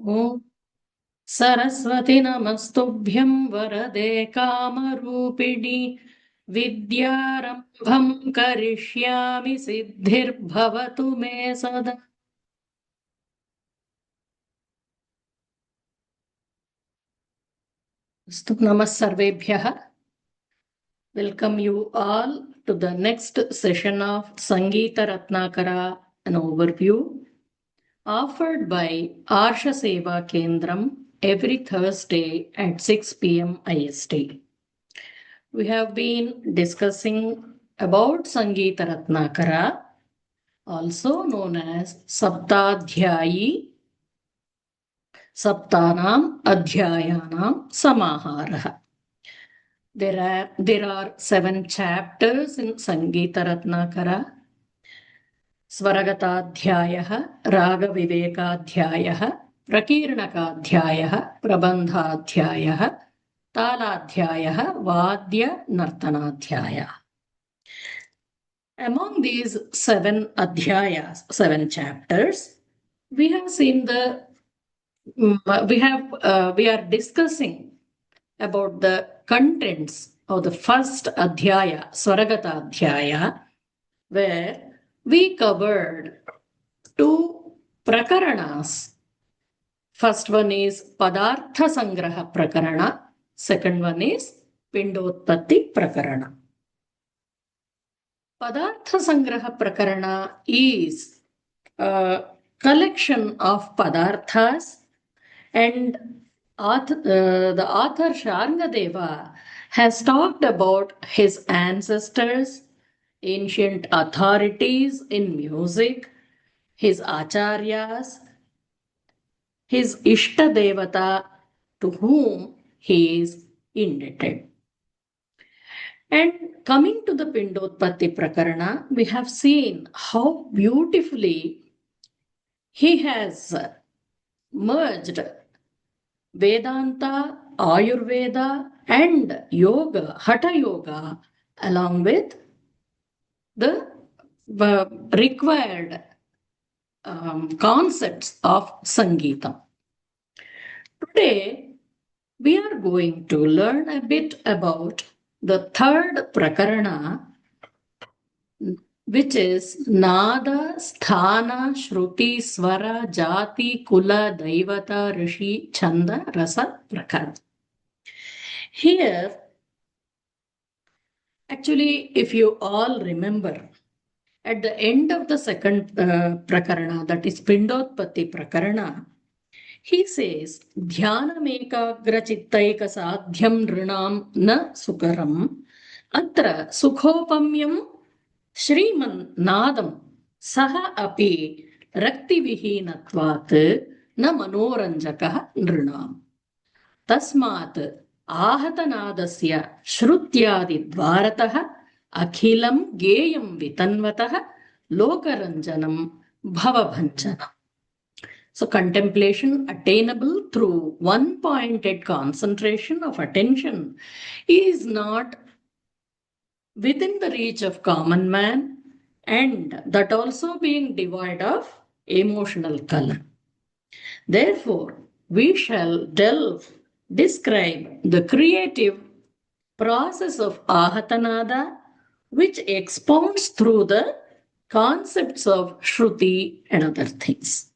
ॐ सरस्वति नमस्तुभ्यं वरदे कामरूपिणि विद्यारम्भं करिष्यामि सिद्धिर्भवतु मे सदा। अस्तु, नमः सर्वेभ्यः. Welcome you all to the next session of Sangitaratnakara, an overview offered by Arsha Seva Kendram every Thursday at 6 p.m. IST. We have been discussing about Sangitaratnakara, also known as Saptadhyayi, Saptanam Adhyayanam Samaharaha. There are 7 chapters in Sangitaratnakara. Svaragatadhyaya, Ragavivekadhyaya, Prakarana-Adhyaya, Prabandhadhyaya, Taladhyaya, Vadya Nartanadhyaya. Among these 7 adhyayas, 7 chapters, we have seen we are discussing about the contents of the first adhyaya, Svaragatadhyaya, where we covered 2 prakaranas. First one is Padartha Sangraha Prakarana, second one is Pindotpatti Prakarana. Padartha Sangraha Prakarana is a collection of padarthas, and the author Sharngadeva has talked about his ancestors, ancient authorities in music, his acharyas, his Ishta Devata to whom he is indebted. And coming to the Pindotpatti Prakarana, we have seen how beautifully he has merged Vedanta, Ayurveda, and Yoga, Hatha Yoga, along with the required concepts of Sangeetha. Today, we are going to learn a bit about the third Prakarana, which is Nada, Sthana, Shruti, Swara, Jati, Kula, Daivata, Rishi, Chanda, Rasa, Prakara. Here, actually, if you all remember, at the end of the second Prakarana, that is Pindotpatti Prakarana, he says, Dhyanamekagra chittaika sadhyam nrinam na sukaram atra sukhopamyam Shriman Nadam Saha Api Rakti Vihinatvat Na Manoranjaka Nrinam Tasmat Ahatanadasya Shrutyadi Dvarataha Akhilam Geyam Vitanvataha Lokaranjanam Bhavabhanjanam. So contemplation attainable through one-pointed concentration of attention is not within the reach of common man, and that also being devoid of emotional color. Therefore, we shall describe the creative process of Ahatanada, which expounds through the concepts of Shruti and other things.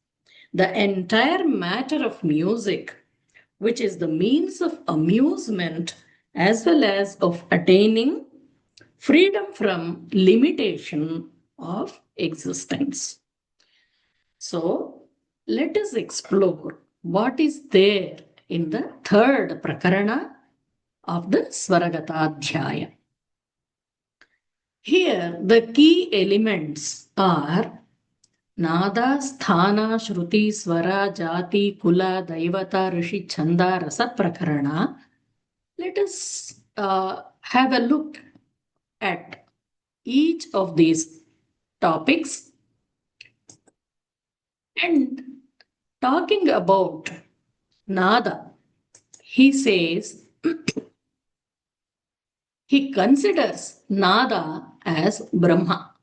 The entire matter of music, which is the means of amusement as well as of attaining freedom from limitation of existence. So, let us explore what is there in the third Prakarana of the Svaragatadhyaya. Here, the key elements are Nada, Sthana, Shruti, Swara, Jati, Kula, Daivata, Rishi, Chanda, Rasa Prakarana. Let us have a look at each of these topics. And talking about Nada, he says he considers Nada as Brahma.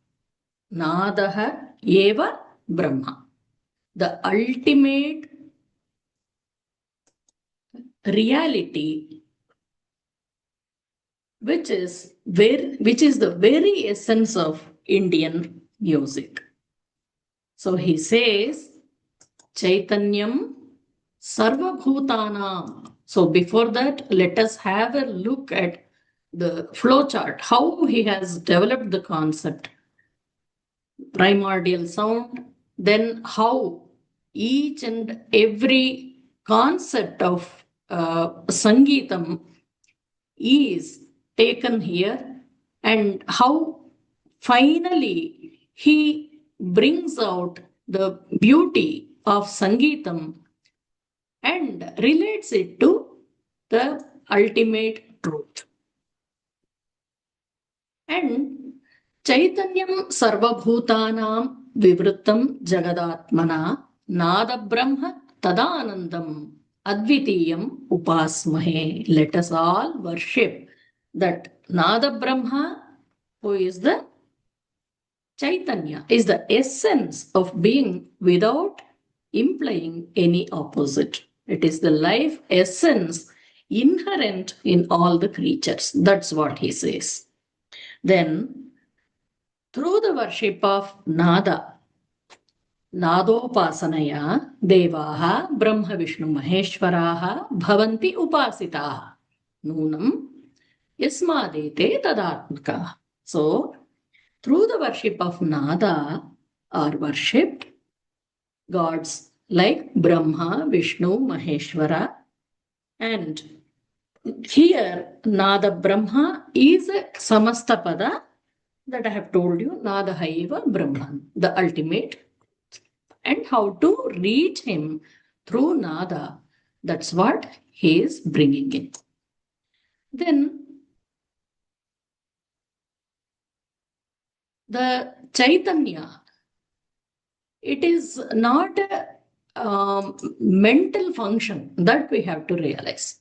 Nadaha eva Brahma. The ultimate reality, which is the very essence of Indian music. So he says, Chaitanyam Sarvabhutanam. So before that, let us have a look at the flowchart, how he has developed the concept. Primordial sound, then how each and every concept of Sangeetam is taken here, and how finally he brings out the beauty of Sangeetam and relates it to the ultimate truth. And Chaitanyam Sarvabhutanam Vivrittam Jagadatmana Nada Brahma Tadanandam Advitiyam Upasmahe. Let us all worship that Nada Brahma, who is the Chaitanya, is the essence of being without implying any opposite. It is the life essence inherent in all the creatures. That's what he says. Then, through the worship of Nada, Nadopasanaya, Devaha, Brahma Vishnu Maheshwaraha, Bhavanti Upasitaha, Nunam, Yasmadete Tadatmaka. So, through the worship of Nada are worshipped gods like Brahma, Vishnu, Maheshwara, and here Nada Brahma is a Samastapada that I have told you, Nada Haiva Brahman, the ultimate, and how to reach him through Nada. That's what he is bringing in. Then the Chaitanya, it is not a mental function that we have to realize,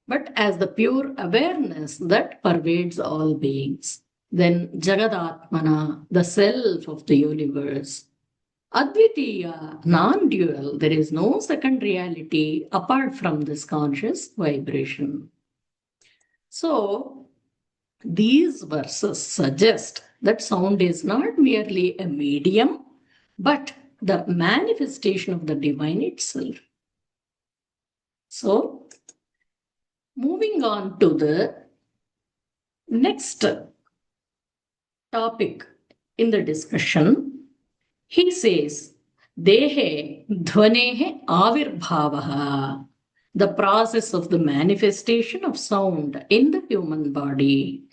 but as the pure awareness that pervades all beings. Then Jagadatmana, the self of the universe. Advitiya, non-dual, there is no second reality apart from this conscious vibration. So, these verses suggest that sound is not merely a medium, but the manifestation of the divine itself. So, moving on to the next topic in the discussion, he says, Dehe Dhvanehe Avirbhavaha, the process of the manifestation of sound in the human body.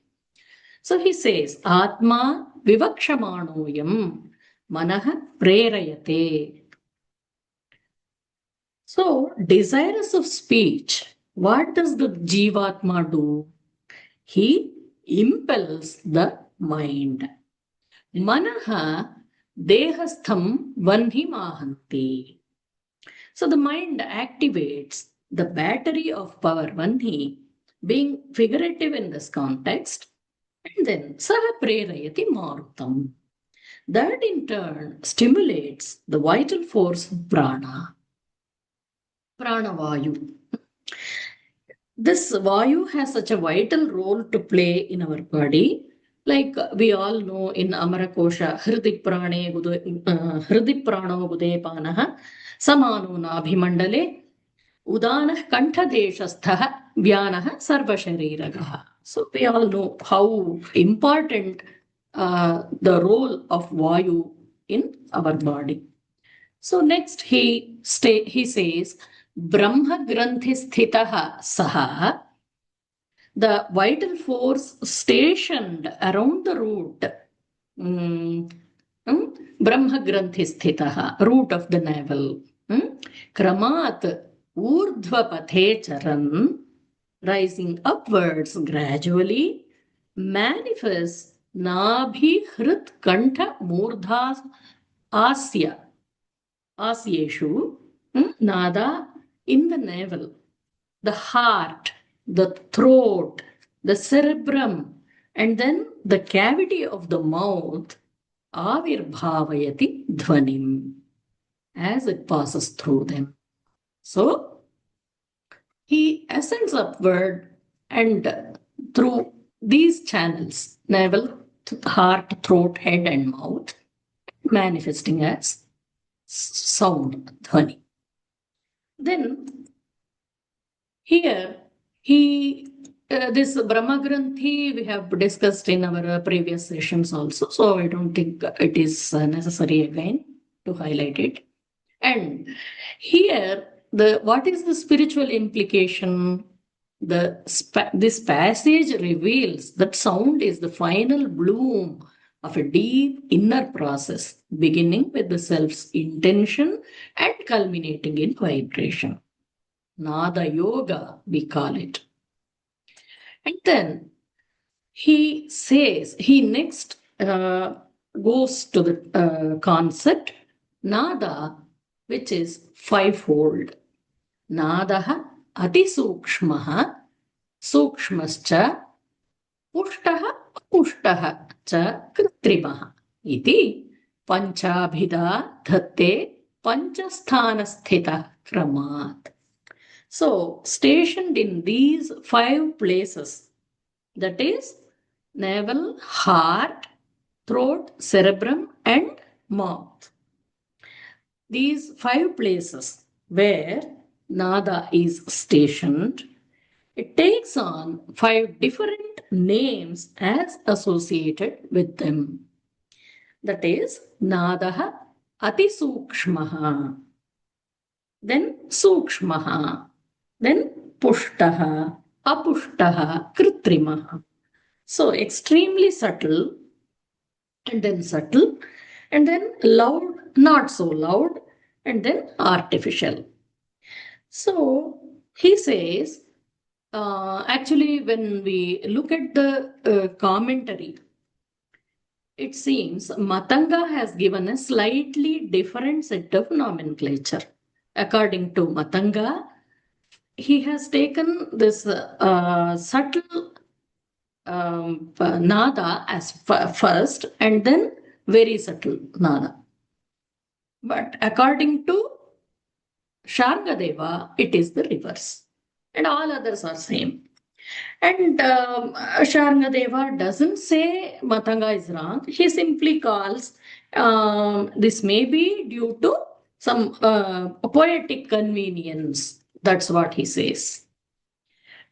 So he says, Atma Vivakshamanoyam Manaha Prerayate. So, desirous of speech, what does the Jivatma do? He impels the mind. Manaha Dehastham Vanhi Mahanti. So the mind activates the battery of power Vanhi, being figurative in this context, and then Saha Prerayati Marutam. That in turn stimulates the vital force of prana. Pranavayu. This Vayu has such a vital role to play in our body. Like we all know in Amarakosha, Hridi Prano Budepanaha, Samano Nabhimandale, Udanah Kantadeshastha, Vyanaha Sarvashariragaha. So we all know how important the role of Vayu in our body. So next he says, Brahma Granthi Sthitaha Saha, the vital force stationed around the root. Brahma Granthi Sthitaha, root of the navel. Kramat Urdhva Pathe Charan, rising upwards gradually, manifests Nabhi Hrit Kantha Murdha Asya. Asyeshu, Nada in the navel, the heart, the throat, the cerebrum, and then the cavity of the mouth, avirbhavayati dhvanim, as it passes through them. So, he ascends upward and through these channels, navel, heart, throat, head, and mouth, manifesting as sound, dhvani. Then here, this Brahma Granthi we have discussed in our previous sessions also, so I don't think it is necessary again to highlight it. And here, what is the spiritual implication? This passage reveals that sound is the final bloom of a deep inner process, beginning with the self's intention and culminating in vibration. Nada Yoga, we call it. And then he says, he next goes to the concept, Nada, which is fivefold. Nadaha atisukshmaha, sukshmascha, pushtaha, pushtaha cha kritrimaha. Iti panchabhida dhatte panchasthanasthita kramat. So, stationed in these 5 places, that is navel, heart, throat, cerebrum, and mouth. These 5 places where Nada is stationed, it takes on 5 different names as associated with them. That is Nadaha Atisukshmaha, then Sukshmaha, then Pushtaha, Apushtaha, Kritrimaha. So extremely subtle, and then loud, not so loud, and then artificial. So he says, actually, when we look at the commentary, it seems Matanga has given a slightly different set of nomenclature. According to Matanga, he has taken this subtle nada as first and then very subtle nada. But according to Sharngadeva, it is the reverse. And all others are same. And Sharngadeva doesn't say Matanga is wrong. He simply calls this may be due to some poetic convenience. That's what he says.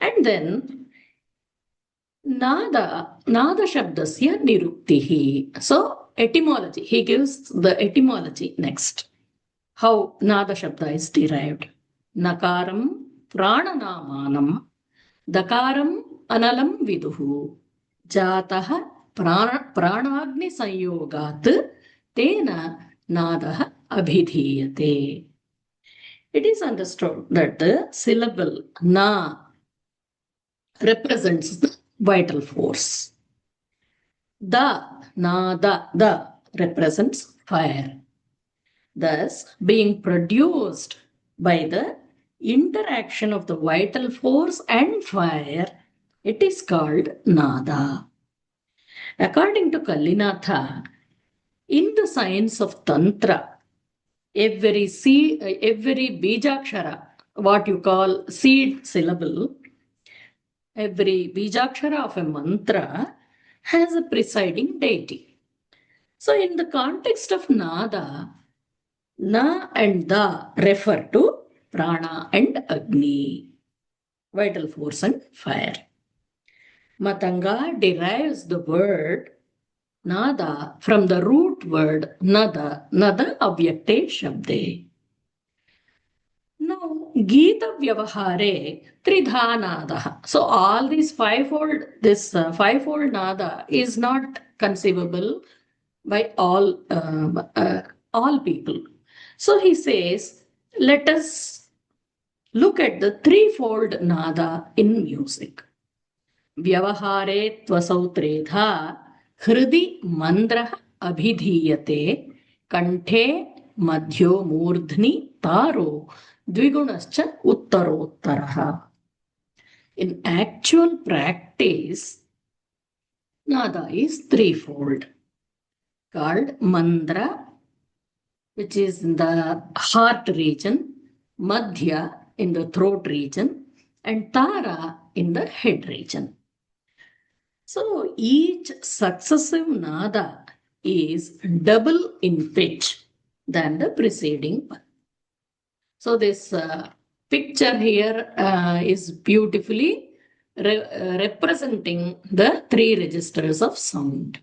And then Nada Shabdasya Niruktihi. So etymology, he gives the etymology next. How Nada Shabda is derived. Nakaram Prananamanam, Dakaram Analam Viduhu, Jataha Pranagni Sanyogat, Tena Nadaha Abhidhiyate. It is understood that the syllable Na represents the vital force. The represents fire. Thus, being produced by the interaction of the vital force and fire, it is called Nada. According to Kallinatha, in the science of Tantra, every Bijakshara, what you call seed syllable, every Bijakshara of a mantra has a presiding deity. So, in the context of Nada, Na and Da refer to Prana and Agni, vital force and fire. Matanga derives the word Nada from the root word Nada Avyakte Shabde. Now, Gita Vyavahare Tridha Nada. So, all these fivefold Nada is not conceivable by all people. So he says, let us look at the threefold nada in music. Vyavahare tvasau tredha, hridi mandra abhidhiyate, kanthe madhyo murdhni taro, dvigunascha uttarottaraha. In actual practice, nada is threefold, called mandra, which is in the heart region, madhya in the throat region, and Tara in the head region. So each successive nada is double in pitch than the preceding one. So this picture here is beautifully representing the three registers of sound: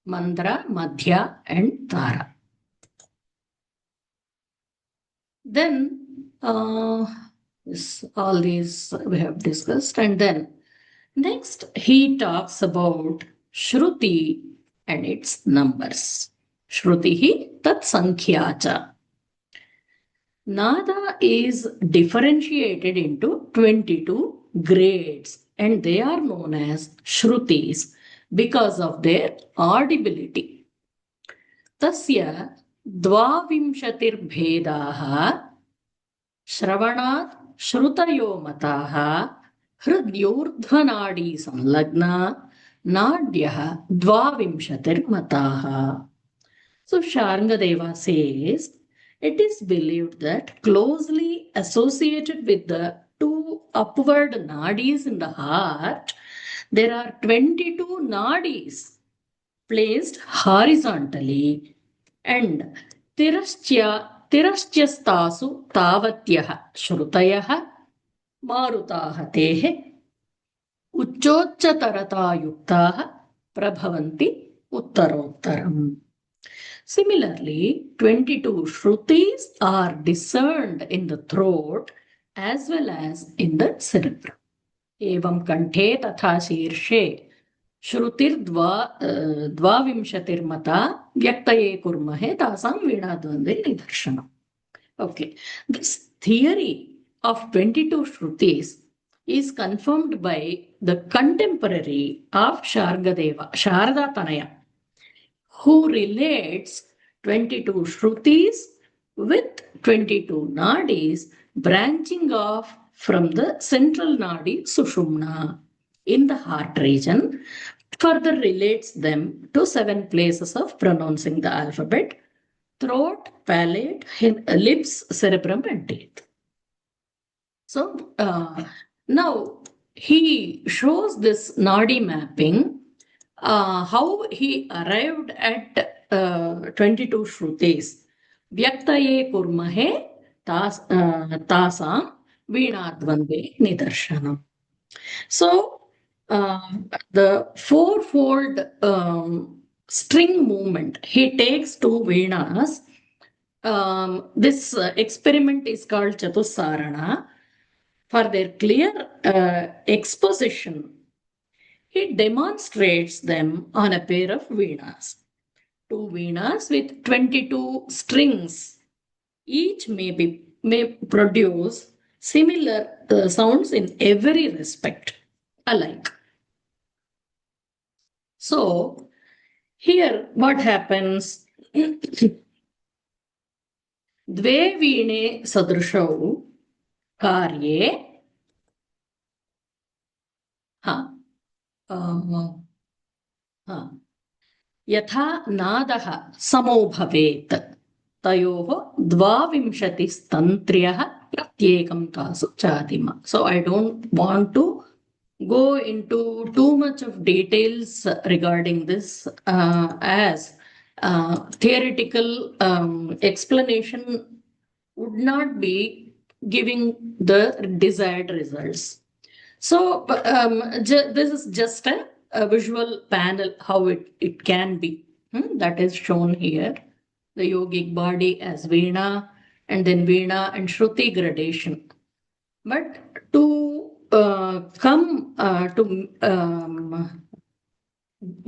Mandra, Madhya and Tara. Then all these we have discussed, and then next he talks about Shruti and its numbers. Shrutihi tat sankhyacha. Nada is differentiated into 22 grades and they are known as Shrutis because of their audibility. Tasya द्वाविंशतिर्भेदाः श्रवणात् श्रुतयो मताः हृद्यूर्ध्वनाडी संलग्ना नाड्यः द्वाविंशतिर्मताः. So Sharngadeva says, it is believed that closely associated with the two upward nadis in the heart, there are 22 nadis placed horizontally and tiraschastasu tavatyah shrutayah marutah tehe uchchochatarata prabhavanti uttarottaram. Similarly, 22 Shrutis are discerned in the throat as well as in the cerebrum. Evam kanthe tatha shirshe Shrutir dvavimshatirmata vyaktaye kurmahe tasam vinadvande nidarshanam. Okay, this theory of 22 Shrutis is confirmed by the contemporary of Sharngadeva, Sharada Tanaya, who relates 22 Shrutis with 22 Nadis branching off from the central Nadi Sushumna in the heart region, further relates them to 7 places of pronouncing the alphabet: throat, palate, lips, cerebrum and teeth. So now he shows this Nadi mapping, how he arrived at 22 Shrutis. Vyaktaye kurmahe tasam vinadvande nidarshanam. So the fourfold string movement, he takes two Venas. This experiment is called Chatusarana. For their clear exposition, he demonstrates them on a pair of Venas. Two Venas with 22 strings. Each may produce similar sounds in every respect, alike. So here what happens? Dve veene sadrushau karye यथा नादः समो भवेत् तयोः द्वाविंशतिस्तन्त्र्यः प्रत्येकं तासु चादिम. So I don't want to go into too much of details regarding this, as theoretical explanation would not be giving the desired results. So this is just a visual panel how it can be. That is shown here. The yogic body as Veena, and then Veena and Shruti gradation. But to come to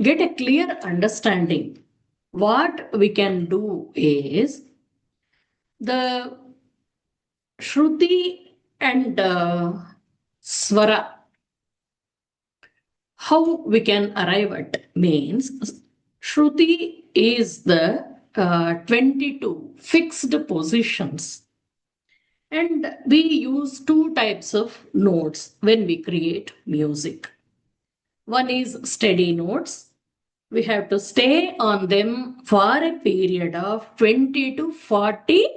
get a clear understanding, what we can do is the Shruti and Svara, how we can arrive at means Shruti is the 22 fixed positions, and we use two types of notes when we create music. One is steady notes. We have to stay on them for a period of 20 to 40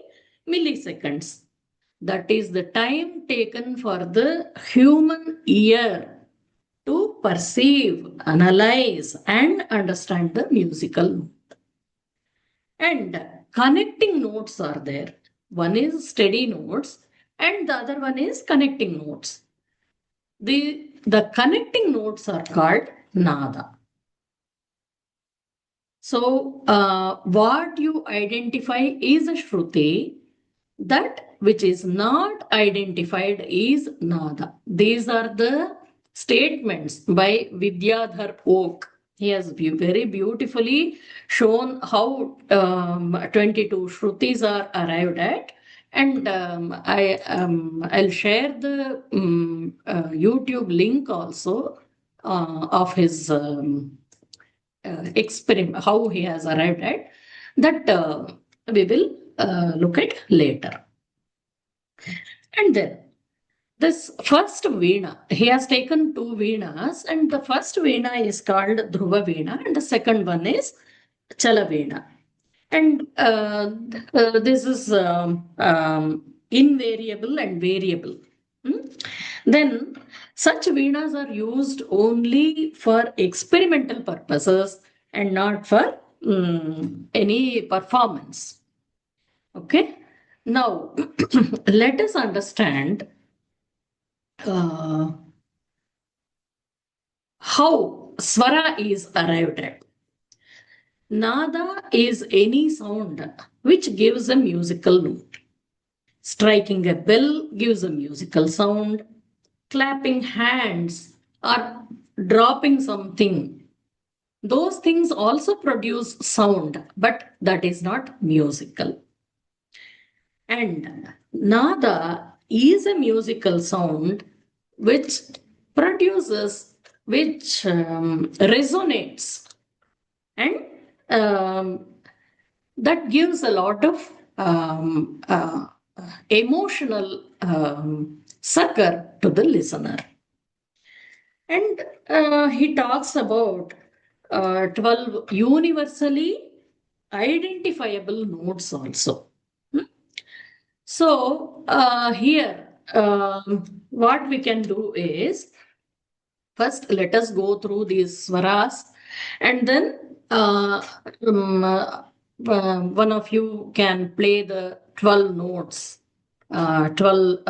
milliseconds. That is the time taken for the human ear to perceive, analyze, and understand the musical note. And connecting notes are there. One is steady notes, and the other one is connecting notes. The connecting notes are called nada. So, what you identify is a shruti, that which is not identified is nada. These are the statements by Vidyadhar Oak. He has very beautifully shown how 22 shrutis are arrived at. And I'll share the YouTube link also of his experiment, how he has arrived at that. We will look at later. And then this first veena, he has taken two veenas, and the first veena is called Dhruva Veena, and the second one is Chala Veena. And this is invariable and variable. Then such veenas are used only for experimental purposes and not for any performance. Okay. Now, let us understand how swara is arrived at. Nada is any sound which gives a musical note. Striking a bell gives a musical sound. Clapping hands or dropping something, those things also produce sound, but that is not musical. And nada is a musical sound which produces, which resonates, and that gives a lot of emotional succor to the listener. And he talks about 12 universally identifiable notes also. So here, what we can do is, first let us go through these swaras, and then one of you can play the 12 notes, 12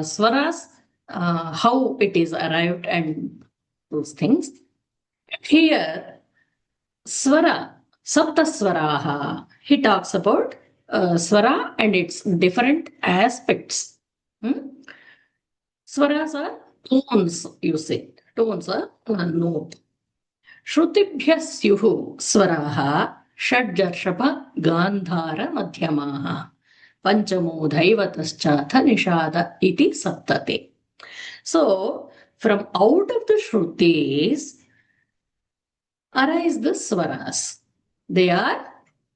swaras, how it is arrived and those things. Here, swara, saptaswaraha, he talks about swara and its different aspects. Swaras are tones, you say. Tones are note. Shrutibhya syuhu swaraha षड्जर्षभ Gandhara मध्यमाः panchamo dhaivatascha nishada iti saptate. So, from out of the shrutis arise the swaras. They are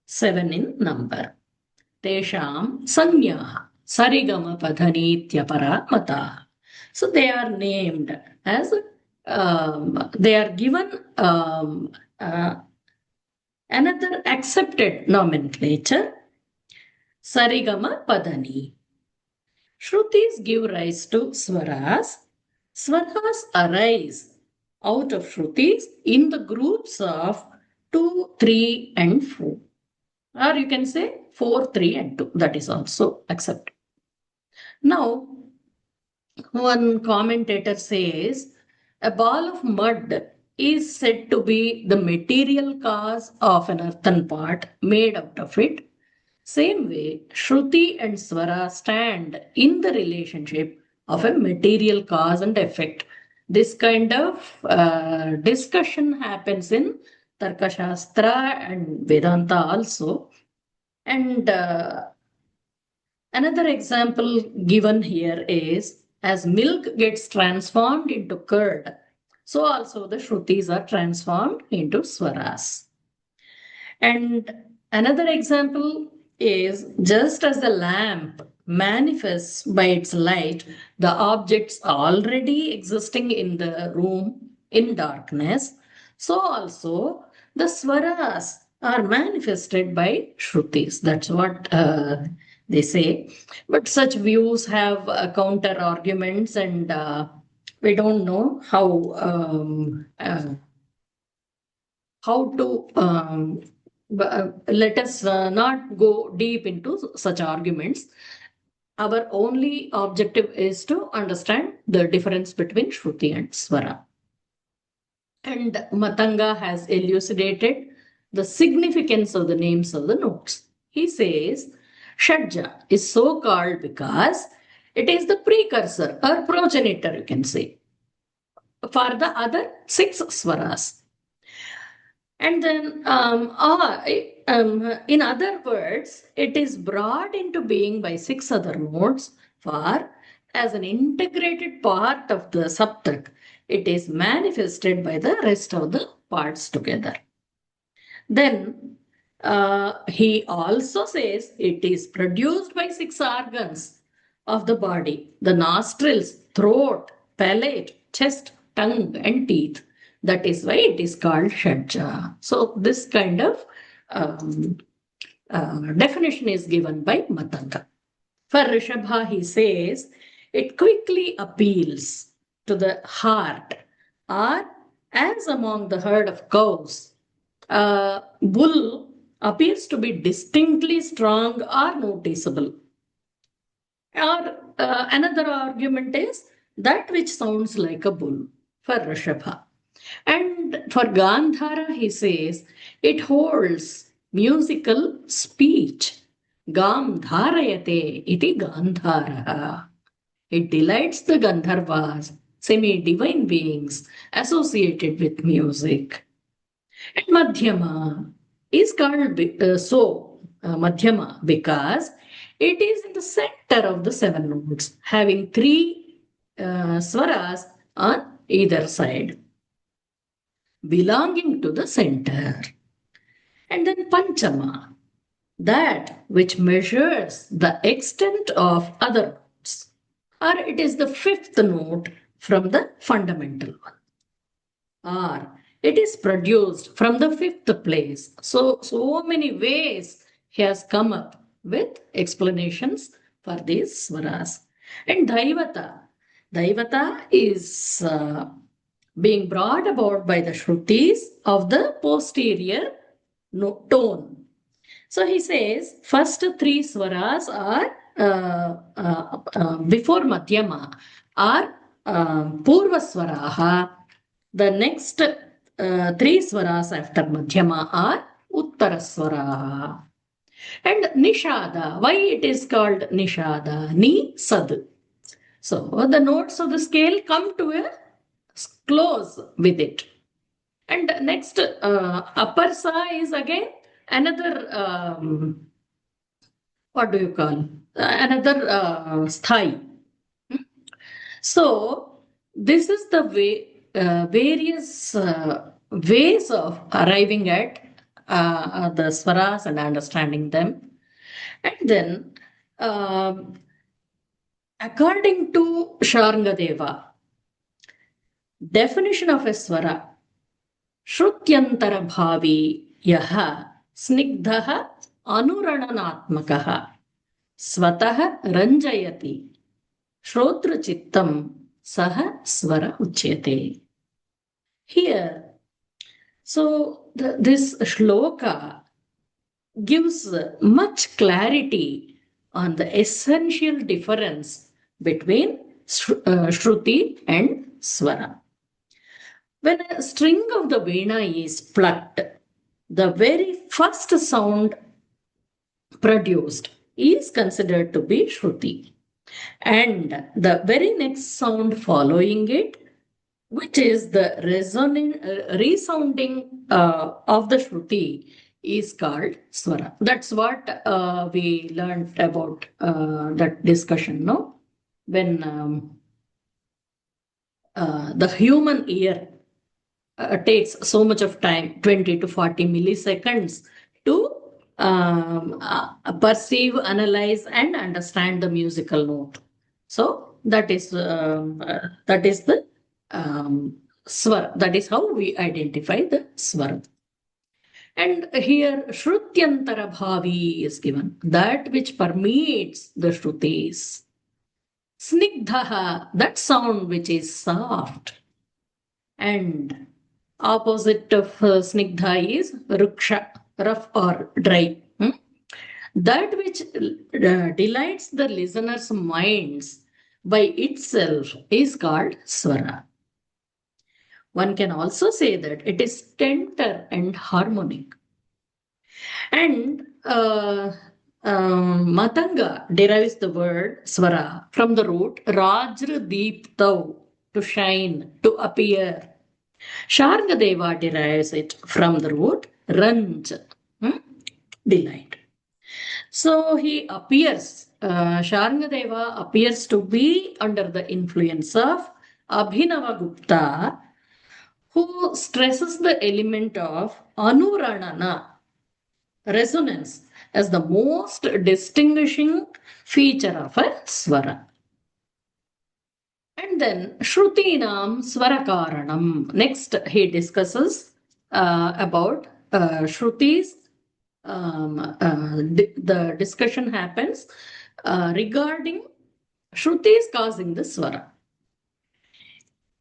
7 in number. Tesham sanyaha sarigama padhanityapara mataha. So, they are named as, they are given another accepted nomenclature, Sarigama Padani. Shrutis give rise to swaras. Swaras arise out of shrutis in the groups of 2, 3, and 4. Or you can say 4, 3, and 2. That is also accepted. Now, one commentator says, a ball of mud is said to be the material cause of an earthen pot made out of it. Same way, Shruti and Swara stand in the relationship of a material cause and effect. This kind of discussion happens in Tarka Shastra and Vedanta also. And another example given here is, as milk gets transformed into curd, so also the Shrutis are transformed into Swaras. And another example is, just as the lamp manifests by its light the objects already existing in the room in darkness, so also the swaras are manifested by Shrutis. That's what they say. But such views have counter arguments, and we don't know how to. Let us not go deep into such arguments. Our only objective is to understand the difference between Shruti and Swara. And Matanga has elucidated the significance of the names of the notes. He says Shadja is so called because it is the precursor or progenitor, you can say, for the other six swaras. And then, in other words, it is brought into being by six other notes, for as an integrated part of the saptak, it is manifested by the rest of the parts together. Then he also says it is produced by six organs of the body: the nostrils, throat, palate, chest, tongue, and teeth. That is why it is called Shadja. So, this kind of definition is given by Matanga. For Rishabha, he says it quickly appeals to the heart, or as among the herd of cows, bull appears to be distinctly strong or noticeable. Or another argument is that which sounds like a bull for Rishabha. And for Gandhara, he says it holds musical speech. Gam dharayate iti Gandhara. It delights the Gandharvas, semi-divine beings associated with music. And Madhyama is called Madhyama because it is in the center of the seven notes, having three swaras on either side, belonging to the center. And then Panchama, that which measures the extent of other notes, or it is the fifth note from the fundamental one, or it is produced from the fifth place. So many ways he has come up with explanations for these swaras. And Daivata is being brought about by the Shrutis of the posterior tone. So he says first three swaras are before Madhyama are Purva Swaraha. The next three swaras after Madhyama are Uttara Swaraha. And Nishada, why it is called Nishada? Ni Sad. So the notes of the scale come to a close with it. And next, upper sa is again another, what do you call? Another sthai. So, this is the way, various ways of arriving at the swaras and understanding them. And then, according to Sharngadeva, definition of a swara, Shrutyantara bhavi yaha snigdhaha anurananatmakaha swataha ranjayati Shrotru chittam saha swara uchyate. Here, so this shloka gives much clarity on the essential difference between Shruti and Swara. When a string of the veena is plucked, the very first sound produced is considered to be Shruti. And the very next sound following it, which is the resounding of the Shruti, is called Swara. That's what we learned about that discussion, no? When the human ear takes so much of time, 20 to 40 milliseconds, to perceive, analyze, and understand the musical note. So that is the swara. That is how we identify the swara. And here Shrutyantara Bhavi is given, that which permeates the Shrutis. Snigdhaha, that sound which is soft. And opposite of Snigdha is Ruksha, rough or dry. That which delights the listener's minds by itself is called Swara. One can also say that it is tender and harmonic. And Matanga derives the word Swara from the root Rajra Deeptav, to shine, to appear. Sharngadeva derives it from the root Ranj, delight. So he appears, Sharngadeva appears to be under the influence of Abhinava Gupta, who stresses the element of Anuranana, resonance, as the most distinguishing feature of a swara. And then Shrutinam Svarakaranam. Next, he discusses about Shrutis. The discussion happens regarding Shrutis causing the swara.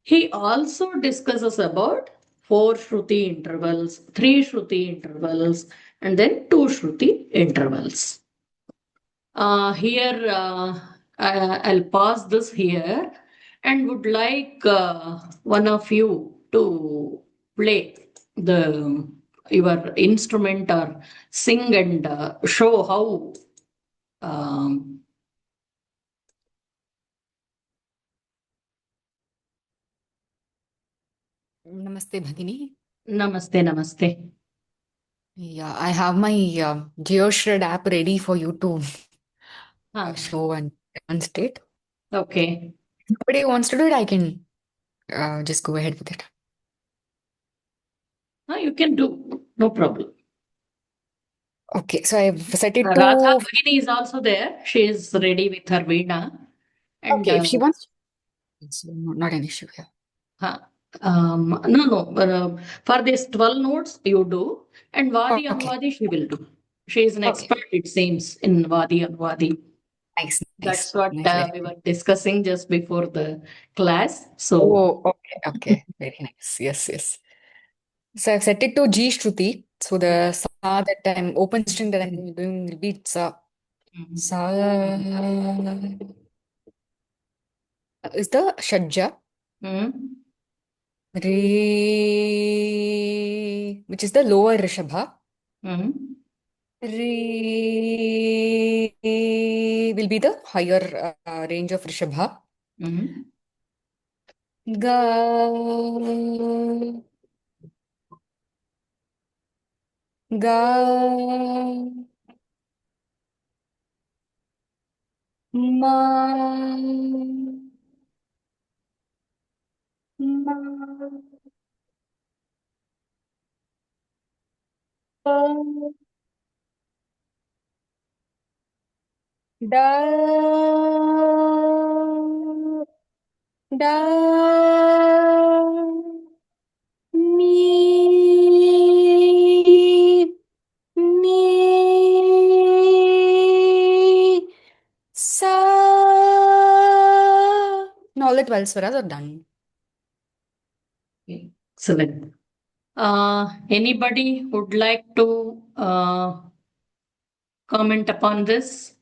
He also discusses about 4 Shruti intervals, 3 Shruti intervals, and then 2 Shruti intervals. Here, I'll pause this here and would like one of you to play your instrument or sing and show how. Namaste, Bhagini. Namaste, namaste. Yeah, I have my GeoShred app ready for you to show and demonstrate. Okay. If nobody wants to do it, I can just go ahead with it. You can do, no problem. Okay, so I've set it Radha to. Bhagini is also there. She is ready with her Veena. And, Okay, if she wants, it's not an issue here. no. For these 12 notes, you do. And Vadi Okay. Anvadi, she will do. She is an expert, it seems, in Vadi Anvadi. Nice. That's what Nice, we were discussing just before the class. So, oh, okay. Very nice. Yes. So I've set it to G Shruti. So the sa that I'm open string that I'm doing will be sa. Sa is the Shadja. Re, which is the lower Rishabha. Re will be the higher range of Rishabha. Ga, ga, ma, ma, pa, da, da, mi, mi, sa. Now all the 12 swaras are done. excellent. Anybody would like to comment upon this?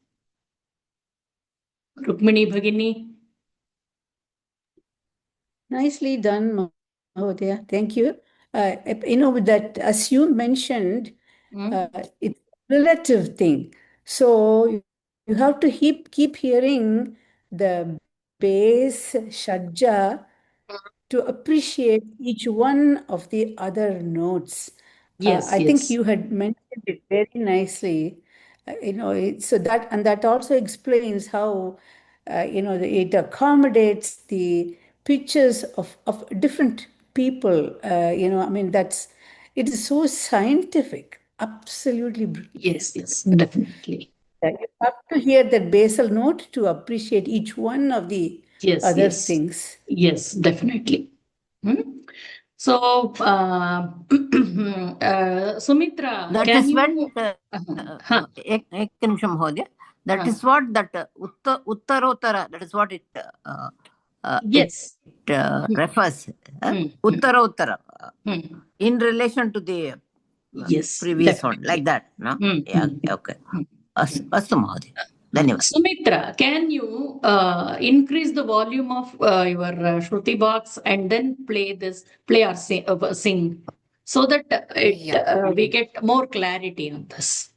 Rukmini Bhagini? Nicely done, Mahodaya. Thank you. That as you mentioned, it's a relative thing. So you have to keep hearing the bass shadja to appreciate each one of the other notes. Yes, I think yes. you had mentioned it very nicely. So that also explains how it accommodates the pitches of different people. It is so scientific, absolutely brilliant. Yes, definitely. You have to hear that basal note to appreciate each one of the other things. Yes, definitely. So, Sumitra, That can is you? when Huh. ek nimisham Mahodaya. That is what that Uttarottara, that is what it Yes. refers. Hmm. Uttarottara. Hmm. In relation to the Yes, previous one, definitely. like that. No? Hmm. Yeah, Hmm. okay. Astu Mahodaya. Dhanyavad. Sumitra, can you increase the volume of your Shruti box and then play or sing so that we get more clarity on this?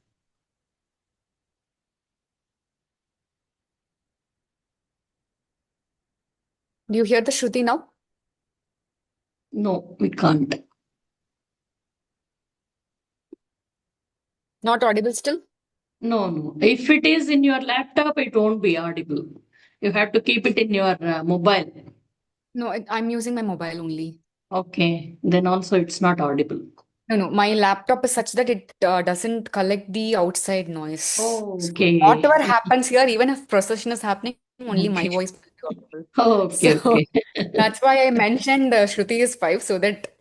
Do you hear the Shruti now? No, we can't. Not audible still? No. If it is in your laptop, it won't be audible. You have to keep it in your mobile. No, I'm using my mobile only. Okay, then also it's not audible. No, my laptop is such that it doesn't collect the outside noise. Oh, So okay. whatever happens here, even if procession is happening, only my Okay. voice will be audible. Okay, So okay. that's why I mentioned Shruti is 5, so that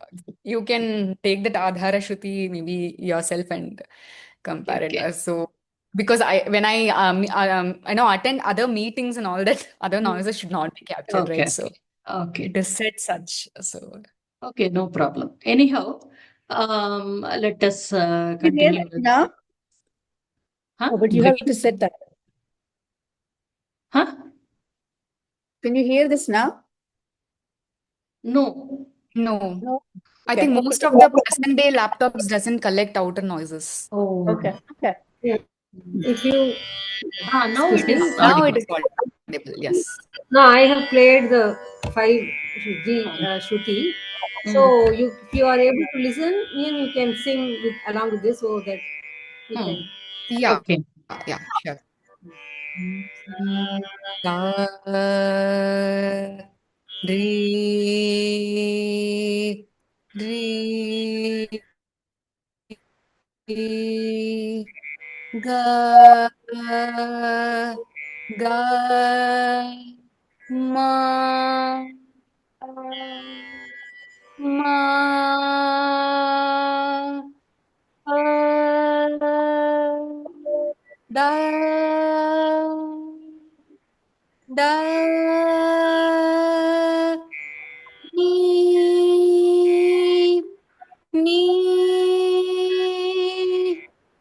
you can take that Adhara Shruti maybe yourself and compare it. Okay. So because when I know attend other meetings and all that, other noises should not be captured, right? Okay. So Okay. it is said such. So Okay, no problem. Anyhow, let us You hear continue it with. now? Huh? Oh, but you have to set that. Huh? Can you hear this now? No. no. No. I think most of the present day laptops doesn't collect outer noises. Oh. Okay. Yeah. If you Now it is Now audible. it is audible, yes. no, I have played the 5G Shruti. So if you are able to listen, you can sing with along with this, so that you can. Yeah, Okay. yeah, sure. Da, re, re, ga, ga, ma, ma, da, da, ni,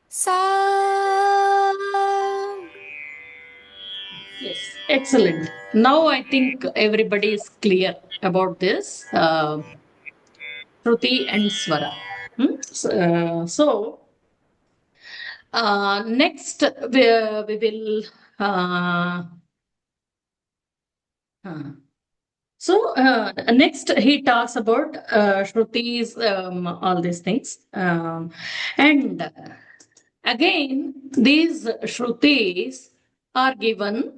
sa. Yes, excellent. Now I think everybody is clear about this Shruti and Swara. Next we will. Next he talks about Shrutis, all these things, and again these Shrutis are given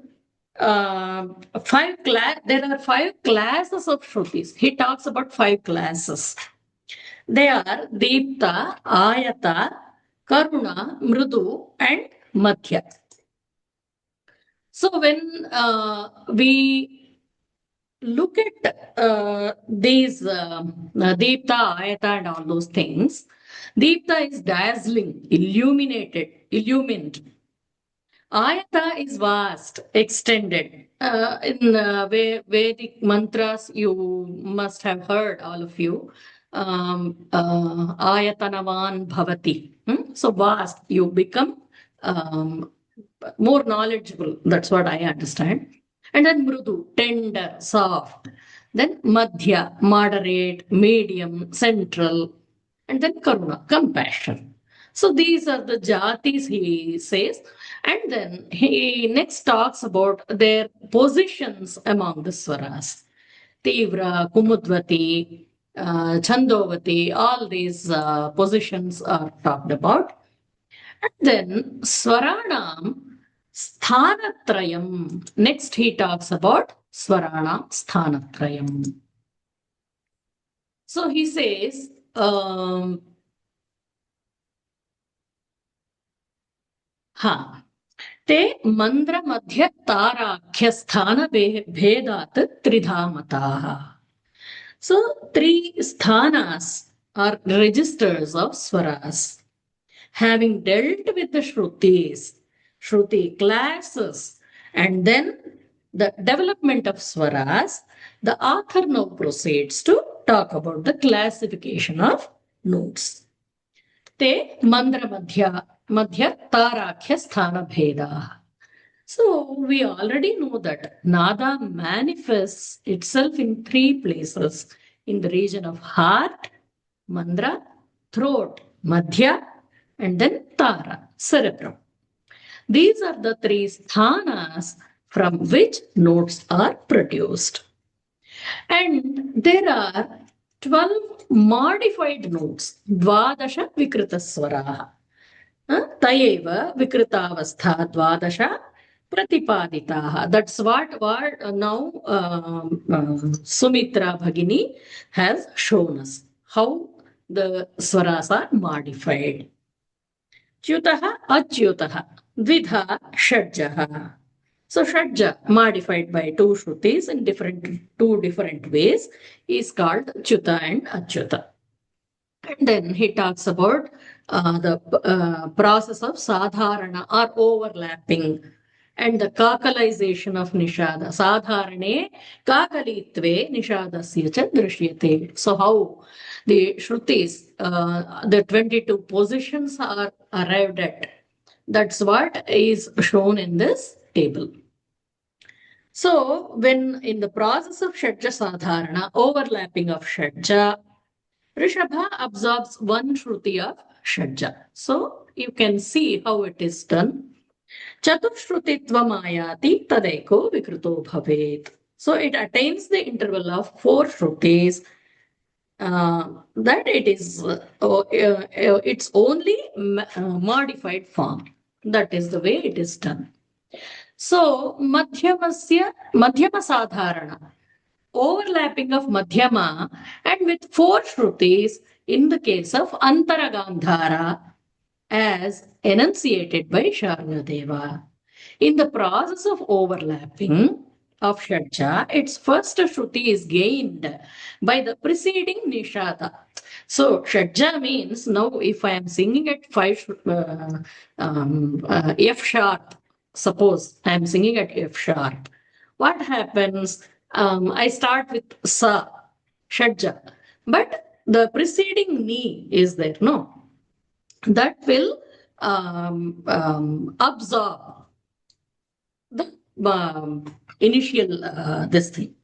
there are 5 classes of Shrutis. He talks about 5 classes. They are Deepta, Ayata, Karuna, Mrudu, and Madhya. So when we look at these Deepta, Ayata, and all those things, Deepta is dazzling, illumined. Ayata is vast, extended. In Vedic mantras, you must have heard, all of you. Ayatanavan bhavati. So vast, you become more knowledgeable. That's what I understand. And then mrudu, tender, soft. Then madhya, moderate, medium, central. And then karuna, compassion. So these are the jatis, he says. And then he next talks about their positions among the swaras. Tivra, Kumudvati, Chandovati, all these positions are talked about. And then Swaranam Sthanatrayam. Next he talks about Swaranam Sthanatrayam. So he says, ते मंद्र मध्य ताराख्य स्थान भेदात त्रिधा मताः. So, three sthanas are registers of swaras. Having dealt with the Shruti classes, and then the development of swaras, the author now proceeds to talk about the classification of notes. Te mandra madhya tarakhya sthana bheda. So we already know that nada manifests itself in three places: in the region of heart, mandra, throat, madhya, and then tara, cerebrum. These are the three sthanas from which notes are produced. And there are 12 modified notes, Dvadasha Vikritaswaraha. तयैव विकृतावस्था द्वादश प्रतिपादिताः. That's what now Sumitra Bhagini has shown us, how the swaras are modified. च्युतः अच्युतः द्विधा षड्जः. So Shadja, modified by two Shrutis in two different ways, is called Chuta and Achyuta. And then he talks about the process of sadharana or overlapping and the kakalization of nishada. Sadharane kakalitve nishadasya cha drishyate. So how the Shrutis, the 22 positions are arrived at. That's what is shown in this table. So when in the process of Shadja Sadharana, overlapping of Shadja, Rishabha absorbs one Shruti of Shadja. So you can see how it is done. Chatushrutitvam ayati tadeko vikruto bhavet. So it attains the interval of 4 Shrutis. That it is its only modified form. That is the way it is done. So madhyama sadharana, overlapping of madhyama, and with 4 Shrutis in the case of Antara Gandhara, as enunciated by Sharngadeva. In the process of overlapping of Shadja, its first Shruti is gained by the preceding Nishada. So Shadja means, now if I am singing at F sharp, suppose I am singing at F sharp, what happens? I start with Sa, Shadja, but the preceding Ni is there, no? That will absorb the initial this thing.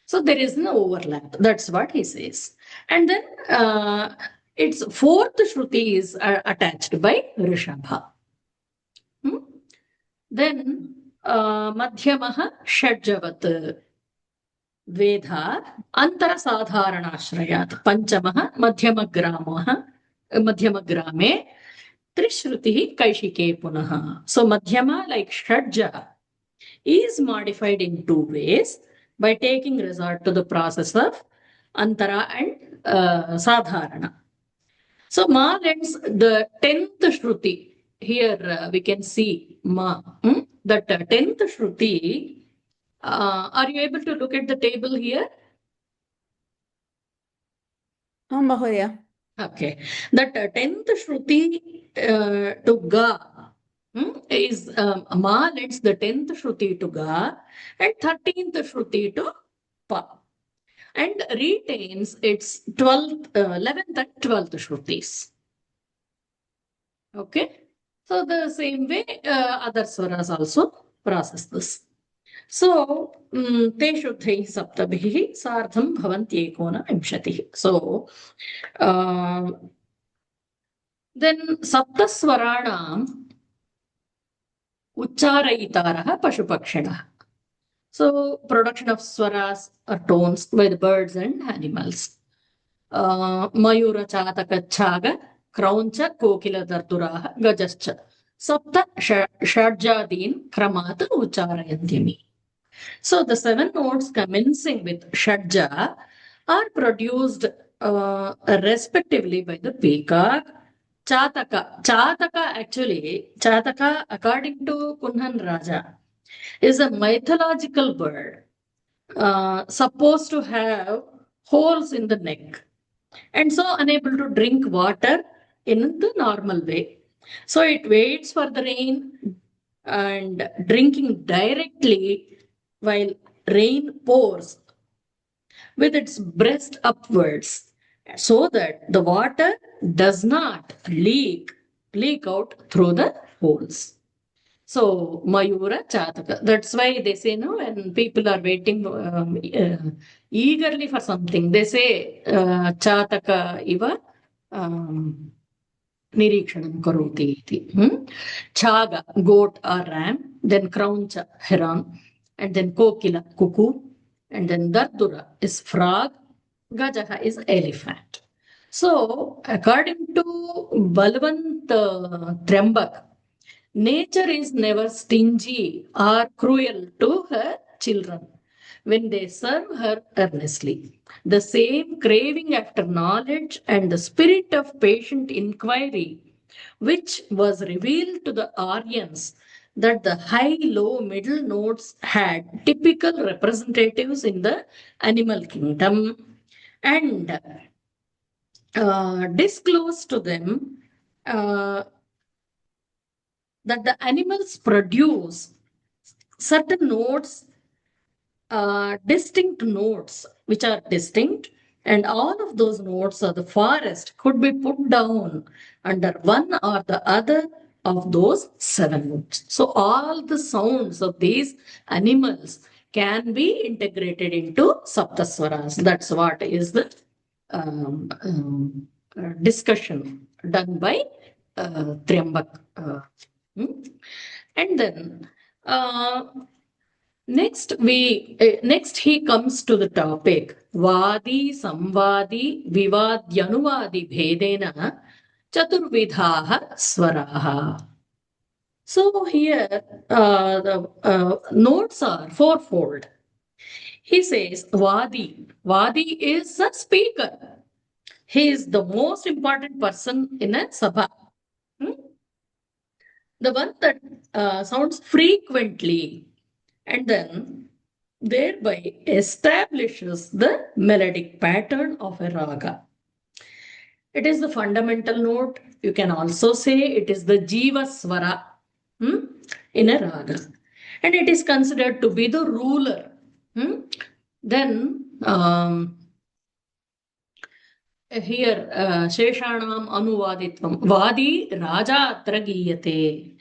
So there is no overlap. That's what he says. And then its 4th Shruti is attached by Rishabha. Then Madhyamaha Shadjavat Dvedha Antara Sadharanashrayat Panchamaha Madhyamagrame Trishruti Kaishike Punaha. So Madhyama, like Shadja, is modified in 2 ways by taking resort to the process of Antara and Sadharana. So Ma lends the 10th Shruti. Here we can see Ma. That 10th Shruti. Are you able to look at the table here? Mahodaya. Okay. That 10th Shruti to Ga is Ma lends the 10th Shruti to Ga and 13th Shruti to Pa, and retains its 11th and 12th Shrutis. Okay. So the same way other swaras also process this. So te shuddhaiः saptabhiः सार्धं भवन्ति एकोनविंशतिः. So then saptaswaranam ucharayitarah pashupakshidah. So production of swaras or tones by the birds and animals. Mayura chataka chaga, krauncha kokila darduraha, gajascha. Sapta shadjadin kramat ucharayantyami. So the 7 notes commencing with shadja are produced respectively by the peacock, chataka. Chataka, according to Kunhan Raja, is a mythological bird supposed to have holes in the neck and so unable to drink water in the normal way. So it waits for the rain and drinking directly while rain pours with its breast upwards so that the water does not leak out through the holes. So, Mayura Chataka. That's why they say, no, when people are waiting eagerly for something, they say Chataka iva Nirikshanam Karoti iti. Chaga, goat or ram, then Krauncha, heron, and then Kokila, cuckoo, and then Dardura is frog, Gajaha is elephant. So, according to Balwant Trembak, nature is never stingy or cruel to her children when they serve her earnestly. The same craving after knowledge and the spirit of patient inquiry, which was revealed to the Aryans, that the high, low, middle notes had typical representatives in the animal kingdom and disclosed to them that the animals produce certain notes, distinct notes, which are distinct, and all of those notes of the forest could be put down under one or the other of those seven notes. So all the sounds of these animals can be integrated into Saptaswaras. That's what is the discussion done by Triambak. And then next he comes to the topic Vadi Samvadi Vivadyanuvadi Bhedena Chaturvidhaha Swaraha. So here the notes are fourfold. He says Vadi. Vadi is a speaker. He is the most important person in a sabha. The one that sounds frequently and then thereby establishes the melodic pattern of a raga. It is the fundamental note. You can also say it is the jiva swara in a raga. And it is considered to be the ruler. Then here Sheshanam Anuvaditvam Vadi Raja Atra Giyate.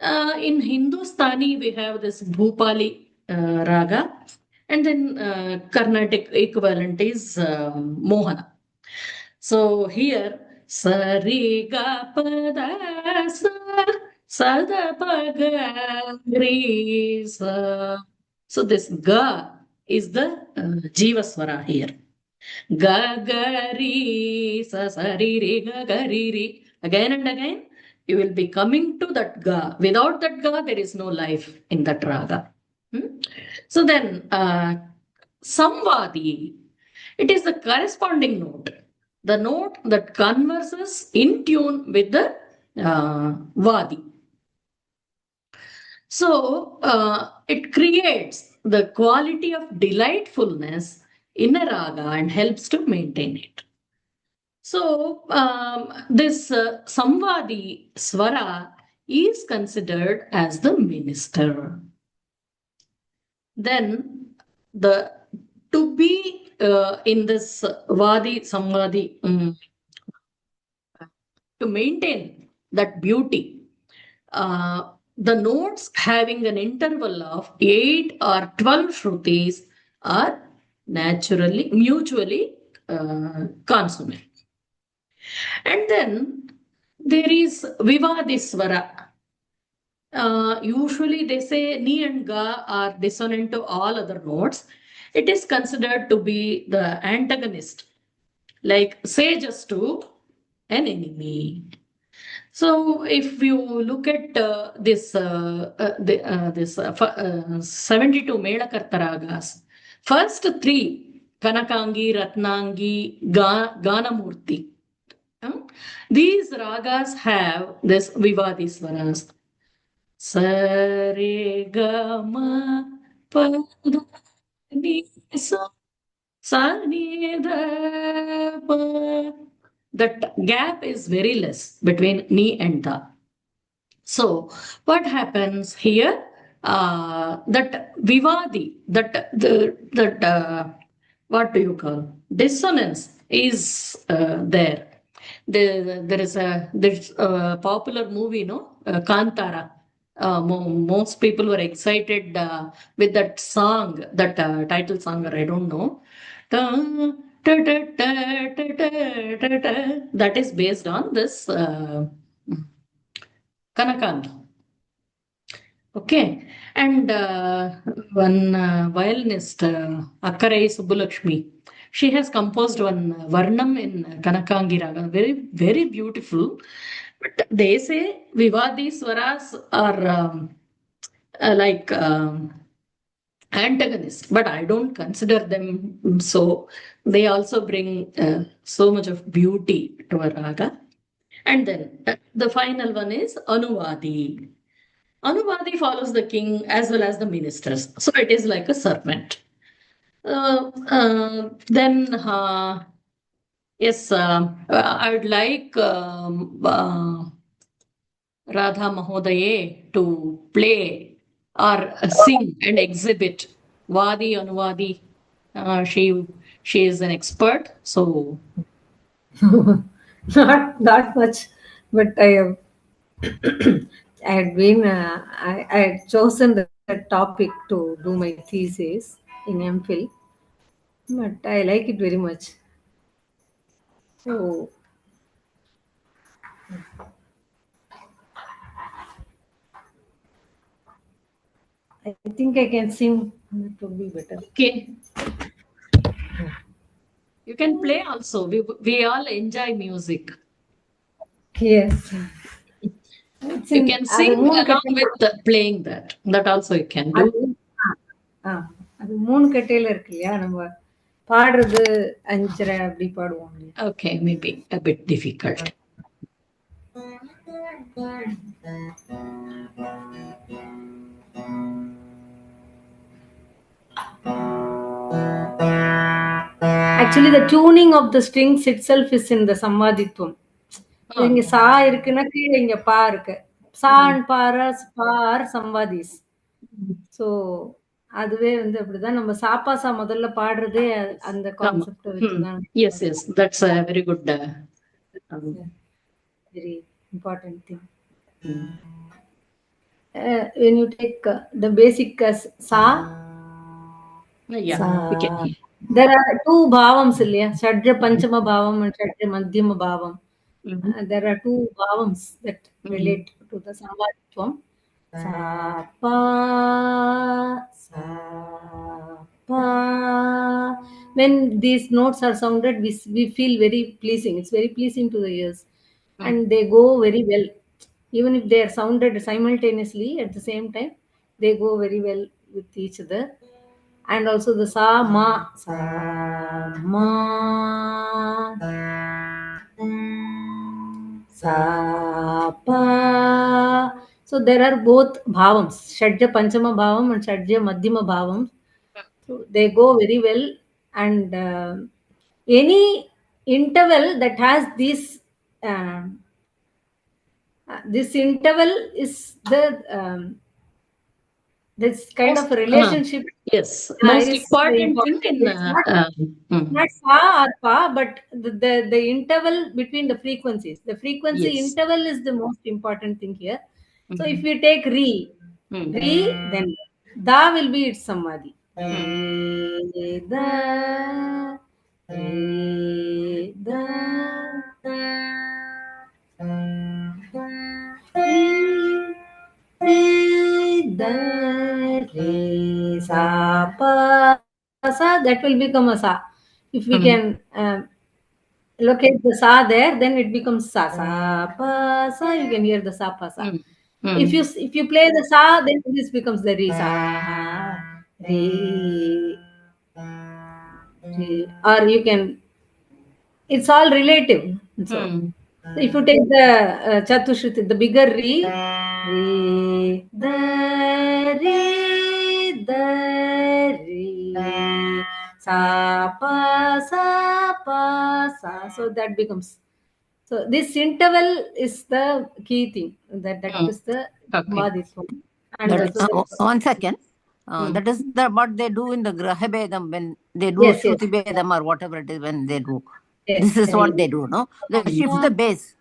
In Hindustani, we have this Bhupali raga, and then Carnatic equivalent is Mohana. So here, Sari Ga Pada Sa da pa ga ri sa. So this Ga is the Jivaswara here. Ga ga ri sa sa ri ri ga ga ri ri. Again and again, you will be coming to that Ga. Without that Ga, there is no life in that raga. So then, Samvadi, it is the corresponding note, the note that converses in tune with the Vadi. So, it creates the quality of delightfulness in a raga and helps to maintain it. So, this Samvadi Swara is considered as the minister. Then, to be in this Vadi Samvadi, to maintain that beauty, the notes having an interval of 8 or 12 shrutis are mutually consonant. And then there is Vivadiswara. Usually they say Ni and Ga are dissonant to all other notes. It is considered to be the antagonist, like sages to an enemy. So if you look at this 72 Melakarta ragas, first three, Kanakangi, Ratnangi, Ganamurti, these ragas have this Vivadi swaras. Sare Gama pa ni sa sa ni da pa. That gap is very less between ni and da. So what happens here? That vivadi, what do you call dissonance is there. There's a popular movie, no, Kantara. Most people were excited with that song, that title song, or I don't know. Ta, ta, ta, ta, ta, ta, ta, ta. That is based on this Kanakand. Okay, and one violinist, Akkarai Subbulakshmi, she has composed one Varnam in Kanakangi Raga, very, very beautiful. But they say Vivadi Swaras are like antagonists, but I don't consider them so. They also bring so much of beauty to a raga. And then the final one is Anuvadi. Anuvadi follows the king as well as the ministers. So it is like a servant. Then, yes, I would like Radha Mahodaye to play or sing and exhibit Vadi Anuvadi. She is an expert. So Not that much, but I have I had been I had chosen the topic to do my thesis in MPhil, but I like it very much. So I think I can sing. It would be better. okay, you can play also. We all enjoy music. Yes. It's You in can அது sing மூணு along கட்டையில with playing that. That also you can do. அது ஆ, அது மூணு கட்டையில இருக்கு இல்லையா, நம்ம பாடுறது 5:30 அப்படி பாடுவோம் இல்லையா. Okay, maybe a bit difficult. Actually, the tuning of the strings itself is in the சம்வாதித்துவம். இங்க சா இருக்குன்னா கீழே இங்க பா இருக்கு. சான் பாரஸ் பார் சம்வாதிஸ். ஸோ அதுவே வந்து அப்படிதான் நம்ம சாப்பாசா முதல்ல பாடுறதே அந்த கான்செப்டை வச்சுதான். Yes, yes, that's a very good, very important thing. When you take the basic as sa, yeah, sa, we can. there are two bhavams இல்லையா, ஷட்ஜ பஞ்சம பாவம் and ஷட்ஜ மத்தியம பாவம். There are two bhavams that relate to the samvaditvam. Sa pa sa pa. When these notes are sounded, we feel very pleasing. It's very pleasing to the ears, and they go very well. Even if they are sounded simultaneously at the same time, they go very well with each other. And also the sa ma sa pa. So there are both bhavams, Shadja Panchama Bhavam and Shadja Madhyama Bhavam. So they go very well, and any interval that has this interval is the this kind of a relationship. Yes, most is important thing in It's not sa or pa, but the interval between the frequencies. The frequency Yes. interval is the most important thing here. So if we take re, then da will be its samadhi. Re, da, re, da, re, da, re, sa, pa, sa, that will become a sa. If we can locate the sa there, then it becomes sa, sa, pa, sa. You can hear the sa, pa, sa. If you play the sa, then this becomes the re, sa, re, re. Or you can, it's all relative. So if you take the Chatushruti, the bigger re, re, da, sa pa sa pa sa. So that becomes. So this interval is the key thing. That is the Okay. Sambaditvam. And That also is, the 1 second. That is what they do in the Grahabedam when they do Yes, yes. Shruti Bedam or whatever it is when they do. Yes, This is right. what they do, no? They shift the base.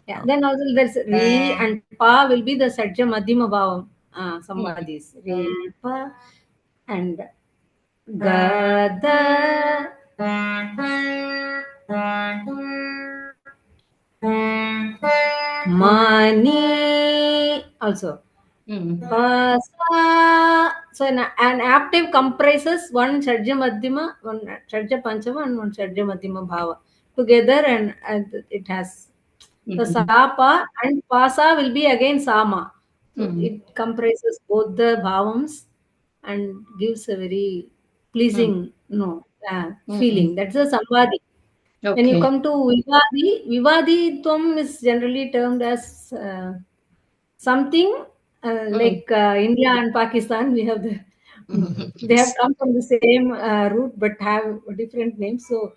Yeah. Then also there's Re and Pa will be the Sajja Madhyama Bhavam Sambadis. Re Pa and Ga Da Mani also. Pa Sa. So an active comprises one Shadja Madhyama, one Shadja Panchama, and one Shadja Madhyama Bhava together, and it has. So Sapa and Pasa will be again Sama. So it comprises both the bhavams and gives a very pleasing feeling. That's a Sambadi. When you Okay. come to Vivadi Tvam is generally termed as something like India and Pakistan. We have they have come from the same root but have different names. So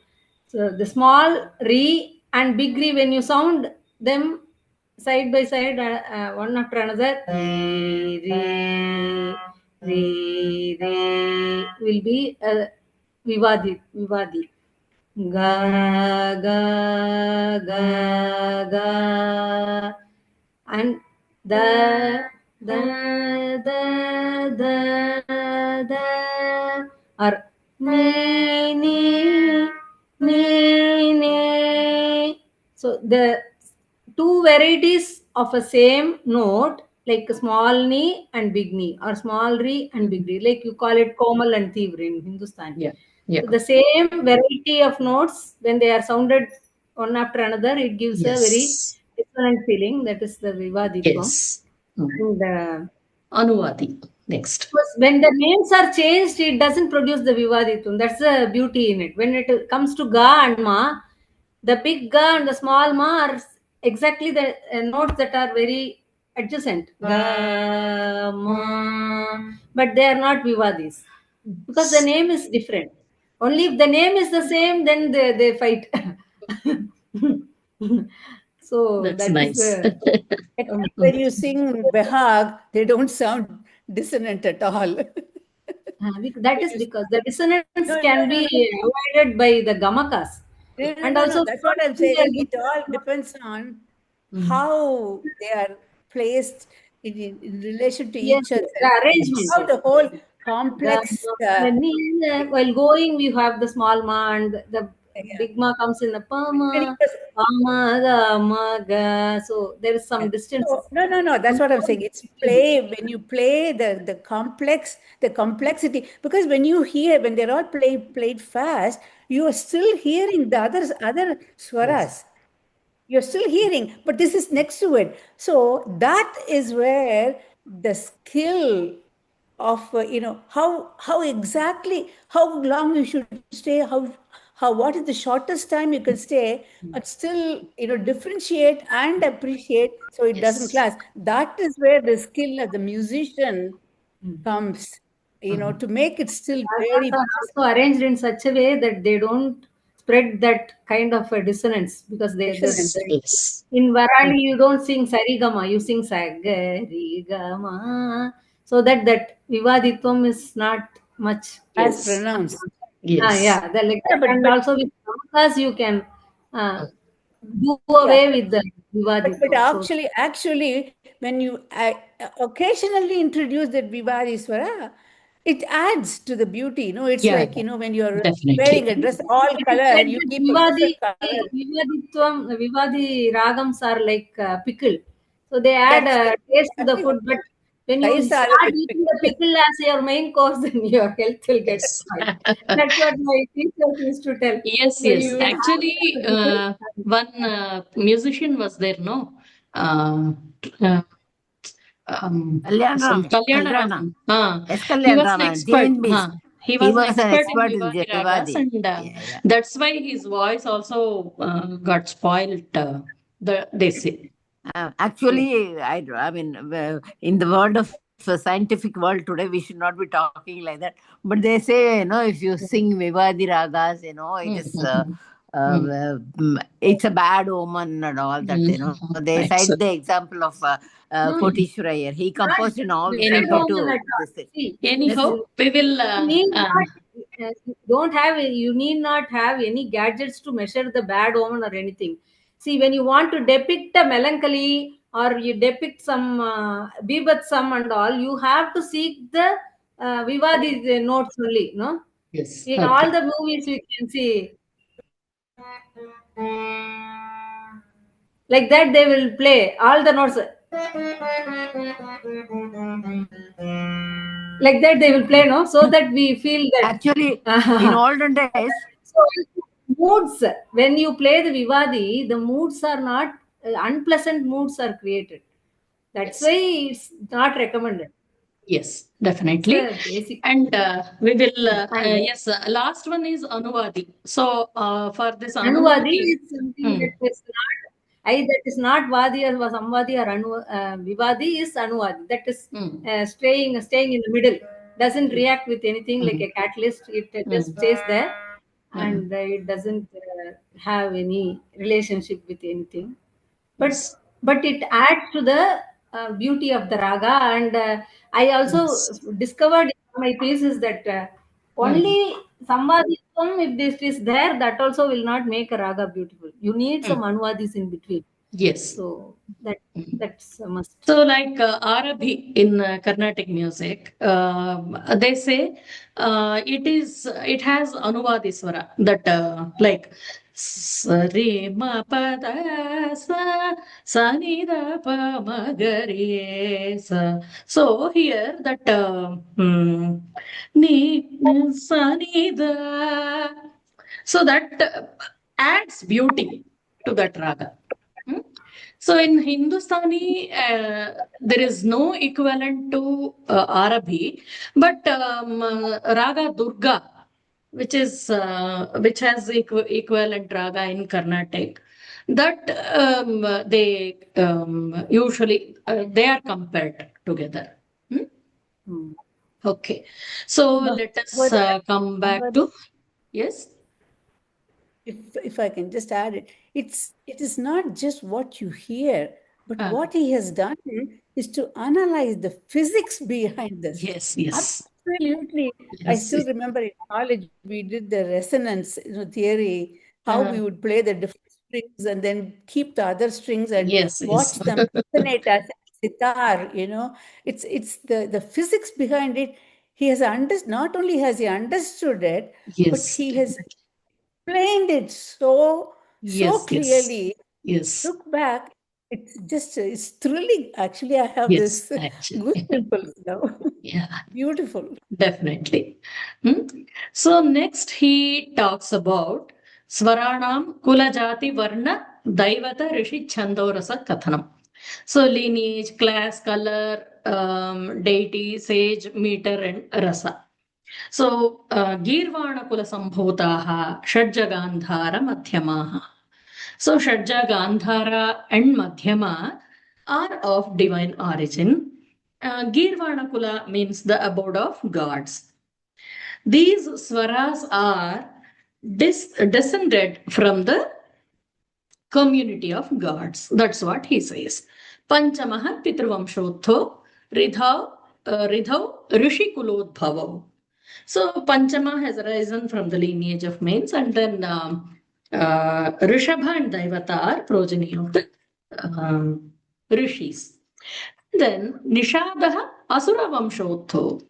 the small re and big re, when you sound them side by side, one after another, re will be Vivadi. Ga ga ga ga and the or ne. So the two varieties of a same note, like small ni and big ni, or small re and big re, like you call it komal and tivr in Hindustan. Yeah. Yeah. So the same variety of notes, when they are sounded one after another, it gives a very Yes. different feeling. That is the Vivaditvam. Yes. And Anuvadi. Next. when the names are changed, it doesn't produce the Vivaditvam. That's the beauty in it. When it comes to Ga and Ma, the big Ga and the small Ma are exactly the notes that are very adjacent. Ga, Ma. But they are not Vivadis. Because the name is different. Only if the name is the same, then they fight. So That's that is nice. the. When you sing Behag, they don't sound dissonant at all. That is because the dissonance can be avoided by the gamakas. And also, That's what I'm saying. It all depends on how they are placed in relation to yes, each other. the arrangement. How the whole complex. While going, we have the small ma and the big ma comes in the pama, pama, ma, ga. So there is some distance. No. That's what I'm saying. It's play when you play the complexity. Because when they're all played fast, you are still hearing the other swaras. You're still hearing, but this is next to it. So that is where the skill of how exactly how long you should stay, how what is the shortest time you can stay, but still differentiate and appreciate so it doesn't clash. That is where the skill of the musician comes, to make it still very. Are also arranged in such a way that they don't spread that kind of a dissonance, because Yes. in Varali you don't sing sarigama, you sing sagarigama, so that Vivaditvam is not much As Yes. pronounced. Yes. yeah, and also with Samakas you can do Yeah. away with the But Vivaditvam. actually, when you occasionally introduce that Vivadi Swara, it adds to the beauty. It's Yeah, like, when you're definitely. wearing a dress, all It is color, said you that keep a different color. Vivadi ragams are like pickle. So they add taste to the food. But when you start eating the pickle as your main course, then your health will get Yes. spoiled. That's what my teachers used to tell. Yes, So yes. you will Actually, have the one musician was there, no? Uh, some Kalyanram. Kalyanram. Yes, He was an Kalyanram. expert. Jain based. He He was an was an expert in expert in Vivadi Ragas, Vivadi. and Yeah. that's why his voice also got spoiled. They say. Actually, I mean, in the world of scientific world today, we should not be talking like that. But they say, if you sing Vivadi Ragas, it is it's a bad omen and all that. They cite the example of No, Kotishwarayar. He composed in all bad 72 omen at all. this thing. See, Anyhow, we will. you need you need not have any gadgets to measure the bad omen or anything. See, when you want to depict a melancholy or you depict some bibatsam and all, you have to seek the Vivadi notes only, no? Yes. In all the movies you can see. Like that they will play all the notes. Like that they will play, no? So that we feel that. Actually, in olden days, So moods, when you play the Vivadi, the moods are not unpleasant moods are created. That's why it's not recommended. Yes, definitely. It's a basic. And we will, And yes, last one is Anuvadi. So for this Anuvadi Anuvadi, is something that is not Vadi or Samvadi or Vivadi is Anuvadi. That is staying in the middle. Doesn't react with anything like a catalyst. It just stays there and it doesn't have any relationship with anything. But it adds to the beauty of the raga. And I also discovered in my pieces that only Samvadisam, if this is there, that also will not make a raga beautiful. You need some Anuvadis in between. yes. So that's a must. So, like Arabhi in Carnatic music, they say it has Anuvadiswara that like Sari ma pada sa ni da pa ma ga re sa. So here that ni sa ni da. So that adds beauty to that raga. Hmm? So in Hindustani, there is no equivalent to Arabhi, but Raga Durga, which has equivalent raga in Carnatic, that they usually they are compared together. Okay, so let us come back to yes. If I can just add it, it is not just what you hear, but what he has done is to analyze the physics behind this. Yes, yes. Absolutely. I still remember in college we did the resonance theory, how we would play the different strings and then keep the other strings and watch them resonate as a sitar. It's the physics behind it. He has not only has he understood it, but he has explained it so clearly. Yes. Look back, it's thrilling. Actually, I have this goosebumps now. Yeah. Beautiful. Definitely. So next he talks about Svaranam Kulajati Varna Daivata Rishi Chandorasa Kathanam. So lineage, class, color, deity, sage, meter, and rasa. So Girvana Kula Sambhotaha, Shadja Gandhara Madhyamaha. So Shadja Gandhara and Madhyama are of divine origin. Girvana Kula means the abode of gods. These swaras are descended from the community of gods. That's what he says. Panchamaha Pitruvamshottho Ridhav Rishi Kulodbhavav. So Panchama has arisen from the lineage of males, and then Rishabha and Daivata are progeny of the rishis. Then Nishadaha Asura Vamshottho.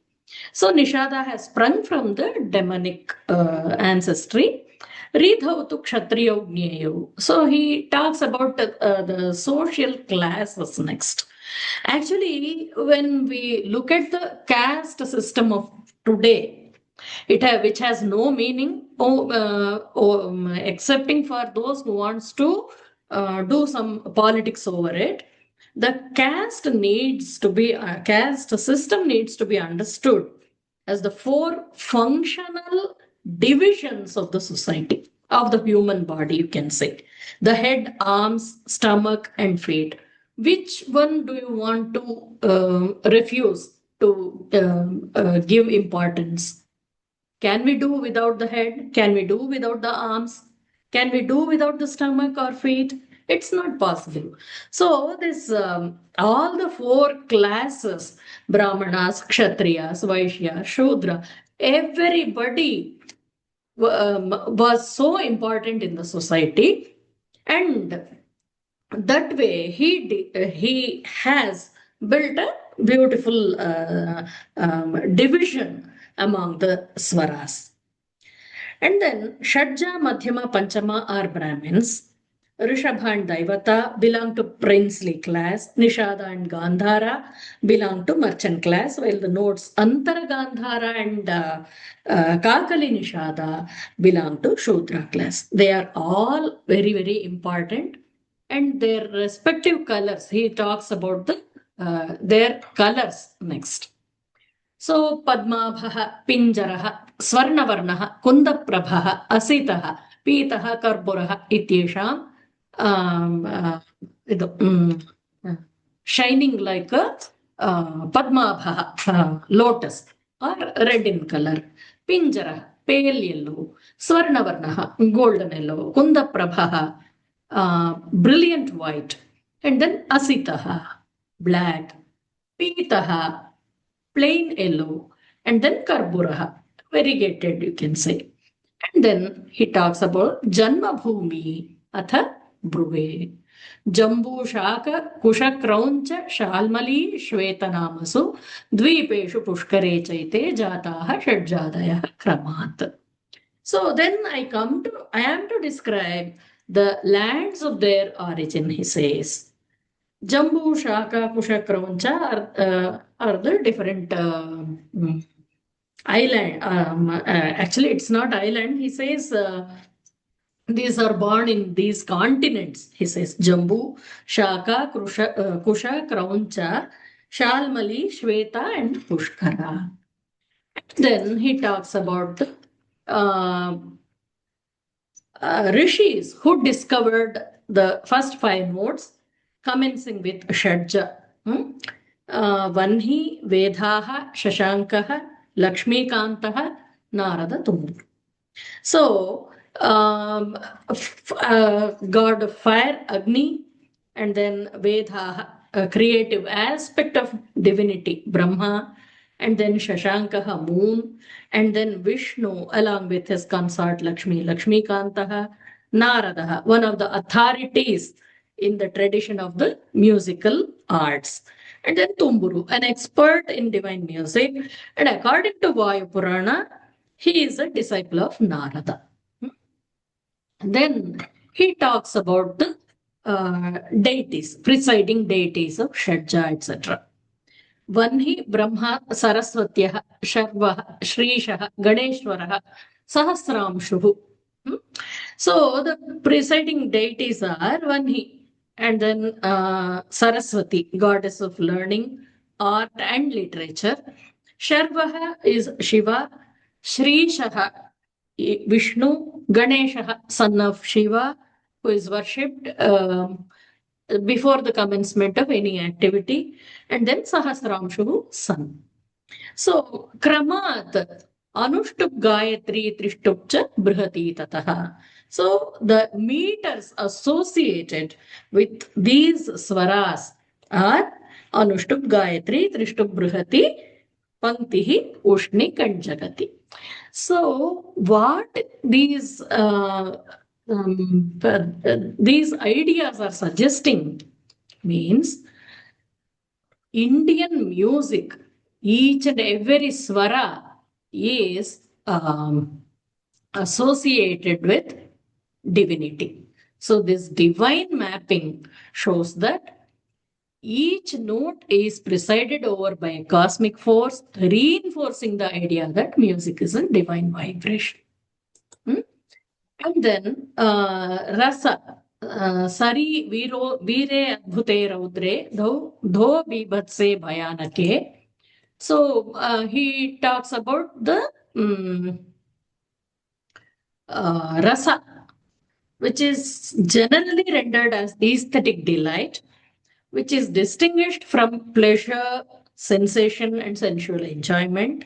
So Nishada has sprung from the demonic ancestry. Ridhavatu Kshatriya Ugneyo. So he talks about the social classes next. Actually, when we look at the caste system of today, which has no meaning, excepting for those who wants to do some politics over it. The caste system needs to be understood as the four functional divisions of the society, of the human body, you can say. The head, arms, stomach, and feet. Which one do you want to refuse? to give importance. Can we do without the head? Can we do without the arms? Can we do without the stomach or feet? It's not possible. So this all the four classes, Brahmanas, Kshatriyas, Vaishyas, Shudra, everybody was so important in the society, and that way he has built a beautiful division among the swaras. And then Shadja, Madhyama, Panchama are Brahmins. Rishabha and Daivata belong to princely class. Nishada and Gandhara belong to merchant class, while the notes Antara Gandhara and Kakali Nishada belong to Shudra class. They are all very, very important, and their respective colors. He talks about their colors next. So Padmabhaha, Pinjaraha, Swarnavarnaha, Kundaprabhaha, Asitaha, Pitaha, Karburaha, Ityesham, shining like a Padmabhaha, lotus, or red in color. Pinjaraha, pale yellow. Swarnavarnaha, golden yellow. Kundaprabhaha, brilliant white. And then Asitaha, black. Pitaha, plain yellow, and then Karburaha, variegated, you can say. And then he talks about Janma Bhumi, Atha Bruve. Jambu Shaka Kusha Krauncha Shalmali Shvetanamasu Dvipeshu Pushkare Chaite Jataha Shadjadaya Kramat. So then I am to describe the lands of their origin, he says. Jambu, Shaka, Kusha, Krauncha are the different island. Actually, it's not island. He says these are born in these continents. He says Jambu, Shaka, Kusha, Krauncha, Shalmali, Shweta, and Pushkara. Then he talks about rishis who discovered the first 5 notes, commencing with Shadja. Vanhi, Vedhaha, Shashankaha, Lakshmikantaha, Narada, Tumbur. So, god of fire, Agni, and then Vedhaha, a creative aspect of divinity, Brahma, and then Shashankaha, moon, and then Vishnu, along with his consort Lakshmi, Lakshmikantaha, Naradaha, one of the authorities in the tradition of the musical arts. And then Tumburu, an expert in divine music. And according to Vayu Purana, he is a disciple of Narada. Then he talks about the deities, presiding deities of Shadja, etc. Vanhi, Brahma, Saraswatyah, Sharvah, Shrishah, Ganeshwarah, Sahasramshuhu. So the presiding deities are Vanhi, and then Saraswati, goddess of learning, art, and literature. Sharvaha is Shiva, Shrishah, Vishnu, Ganesha, son of Shiva, who is worshipped before the commencement of any activity, and then Sahasramshu, son. So, Kramat, Anushtup Gayatri Trishtupcha Brihati Tataha. So, the meters associated with these swaras are Anushtup Gayatri Trishtup Brihati Panktihi Ushnik and Jagati. So, what these ideas are suggesting means Indian music, each and every swara is associated with divinity. So this divine mapping shows that each note is presided over by a cosmic force, reinforcing the idea that music is a divine vibration. And then rasa, sari vire adbhute raudre dho bibhatse bhayanake. So he talks about the rasa, which is generally rendered as aesthetic delight, which is distinguished from pleasure, sensation and sensual enjoyment.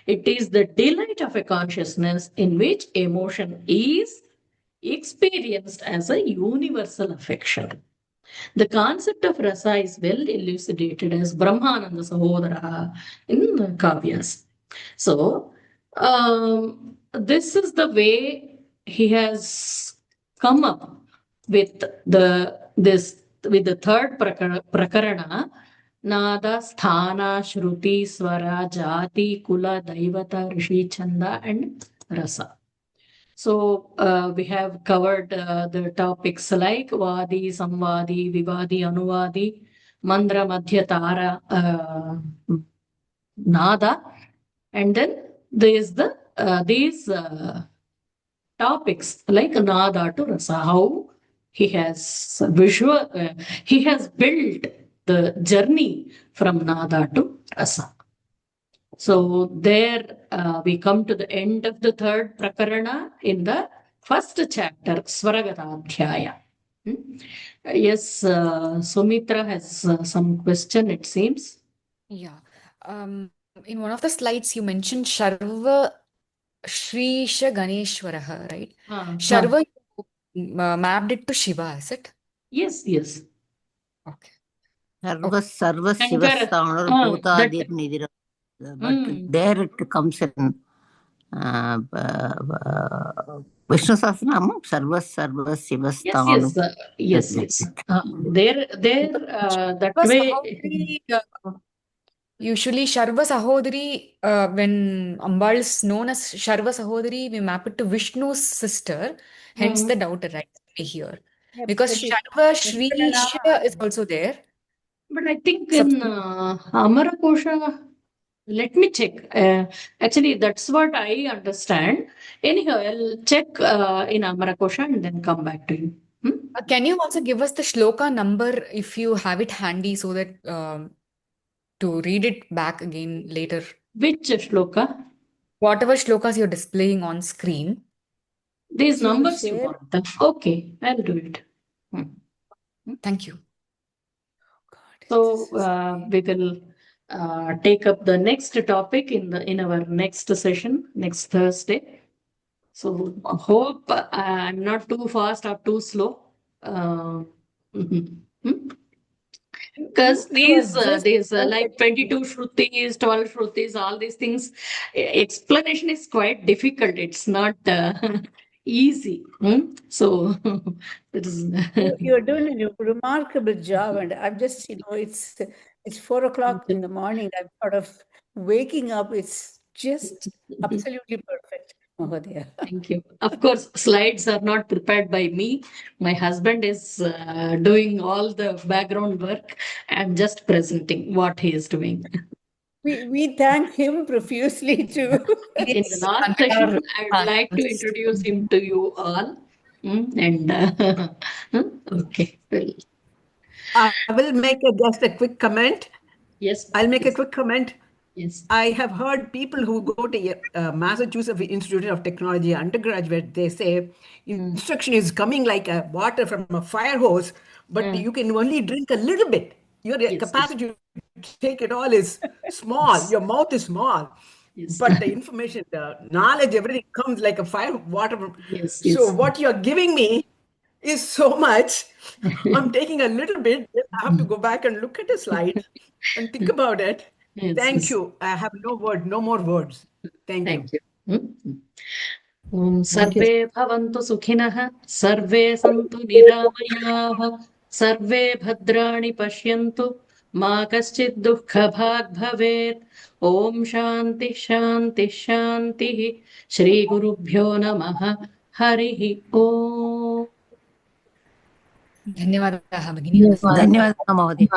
It is the delight of a consciousness in which emotion is experienced as a universal affection. The concept of rasa is well elucidated as Brahmananda Sahodara in the Kavyas. So, this is the way he has come up with the third prakarana, Nada, Sthana, Shruti, Swara, Jati, Kula, Daivata, Rishi, Chanda, and Rasa. So we have covered the topics like Vadi, Samvadi, Vivadi, Anuvadi, Mandra, Madhya, Tara, Nada, and then there's these topics like Nada to Rasa, how he has he has built the journey from Nada to Rasa. So there we come to the end of the third prakarana in the first chapter, Svaragatadhyaya. Yes, Sumitra has some question, it seems. Yeah. In one of the slides, you mentioned Sharva Shrisha Ganeshwaraha, right? Sharva, you mapped it to Shiva, is it? Yes, yes. Okay. Sarva Shankara, Shivasthanar Bhutadir Nidira. But there it comes in Vishnu Sahasranamam, Sarva Shivasthanu. yes. There, that way. Usually, Sharva Sahodari, when Ambal is known as Sharva Sahodari, we map it to Vishnu's sister, hence the doubt arises here. Because Sharva Shrisha is also there. But I think in Amarakosha, let me check. Actually, that's what I understand. Anyhow, I'll check in Amarakosha and then come back to you. Can you also give us the shloka number if you have it handy so that to read it back again later? Which shloka? Whatever shlokas you're displaying on screen. These numbers you want. Okay, I'll do it. Thank you. So we will take up the next topic in our next session, next Thursday. So hope I'm not too fast or too slow. Because these like 22 Shrutis, 12 Shrutis, all these things, explanation is quite difficult. It's not easy. So it is. You're doing a remarkable job, and I'm just, it's 4 o'clock in the morning. I'm sort of waking up. It's just absolutely perfect, Mahodaya. Thank you. Of course, slides are not prepared by me. My husband is doing all the background work. I'm just presenting what he is doing. We thank him profusely too. In the last session, I would like to introduce him to you all. Okay. Well, I will make just a quick comment. yes. I'll make a quick comment. Yes. I have heard people who go to Massachusetts Institute of Technology undergraduate, they say instruction is coming like a water from a fire hose, but you can only drink a little bit. Your capacity to take it all is small. Your mouth is small. But the information, the knowledge, everything comes like a fire water. So what you're giving me is so much. I'm taking a little bit. I have to go back and look at the slide and think about it. Thank you. I have no more words. Thank you. सर्वे भवन्तु सुखिनः सर्वे सन्तु निरामयाः सर्वे भद्राणि पश्यन्तु मा कश्चित् दुःखभाग् भवेत् ॐ शान्तिः शान्तिः शान्तिः श्रीगुरुभ्यो नमः हरिः ॐ धन्यवादाः भगिनी धन्यवादः महोदय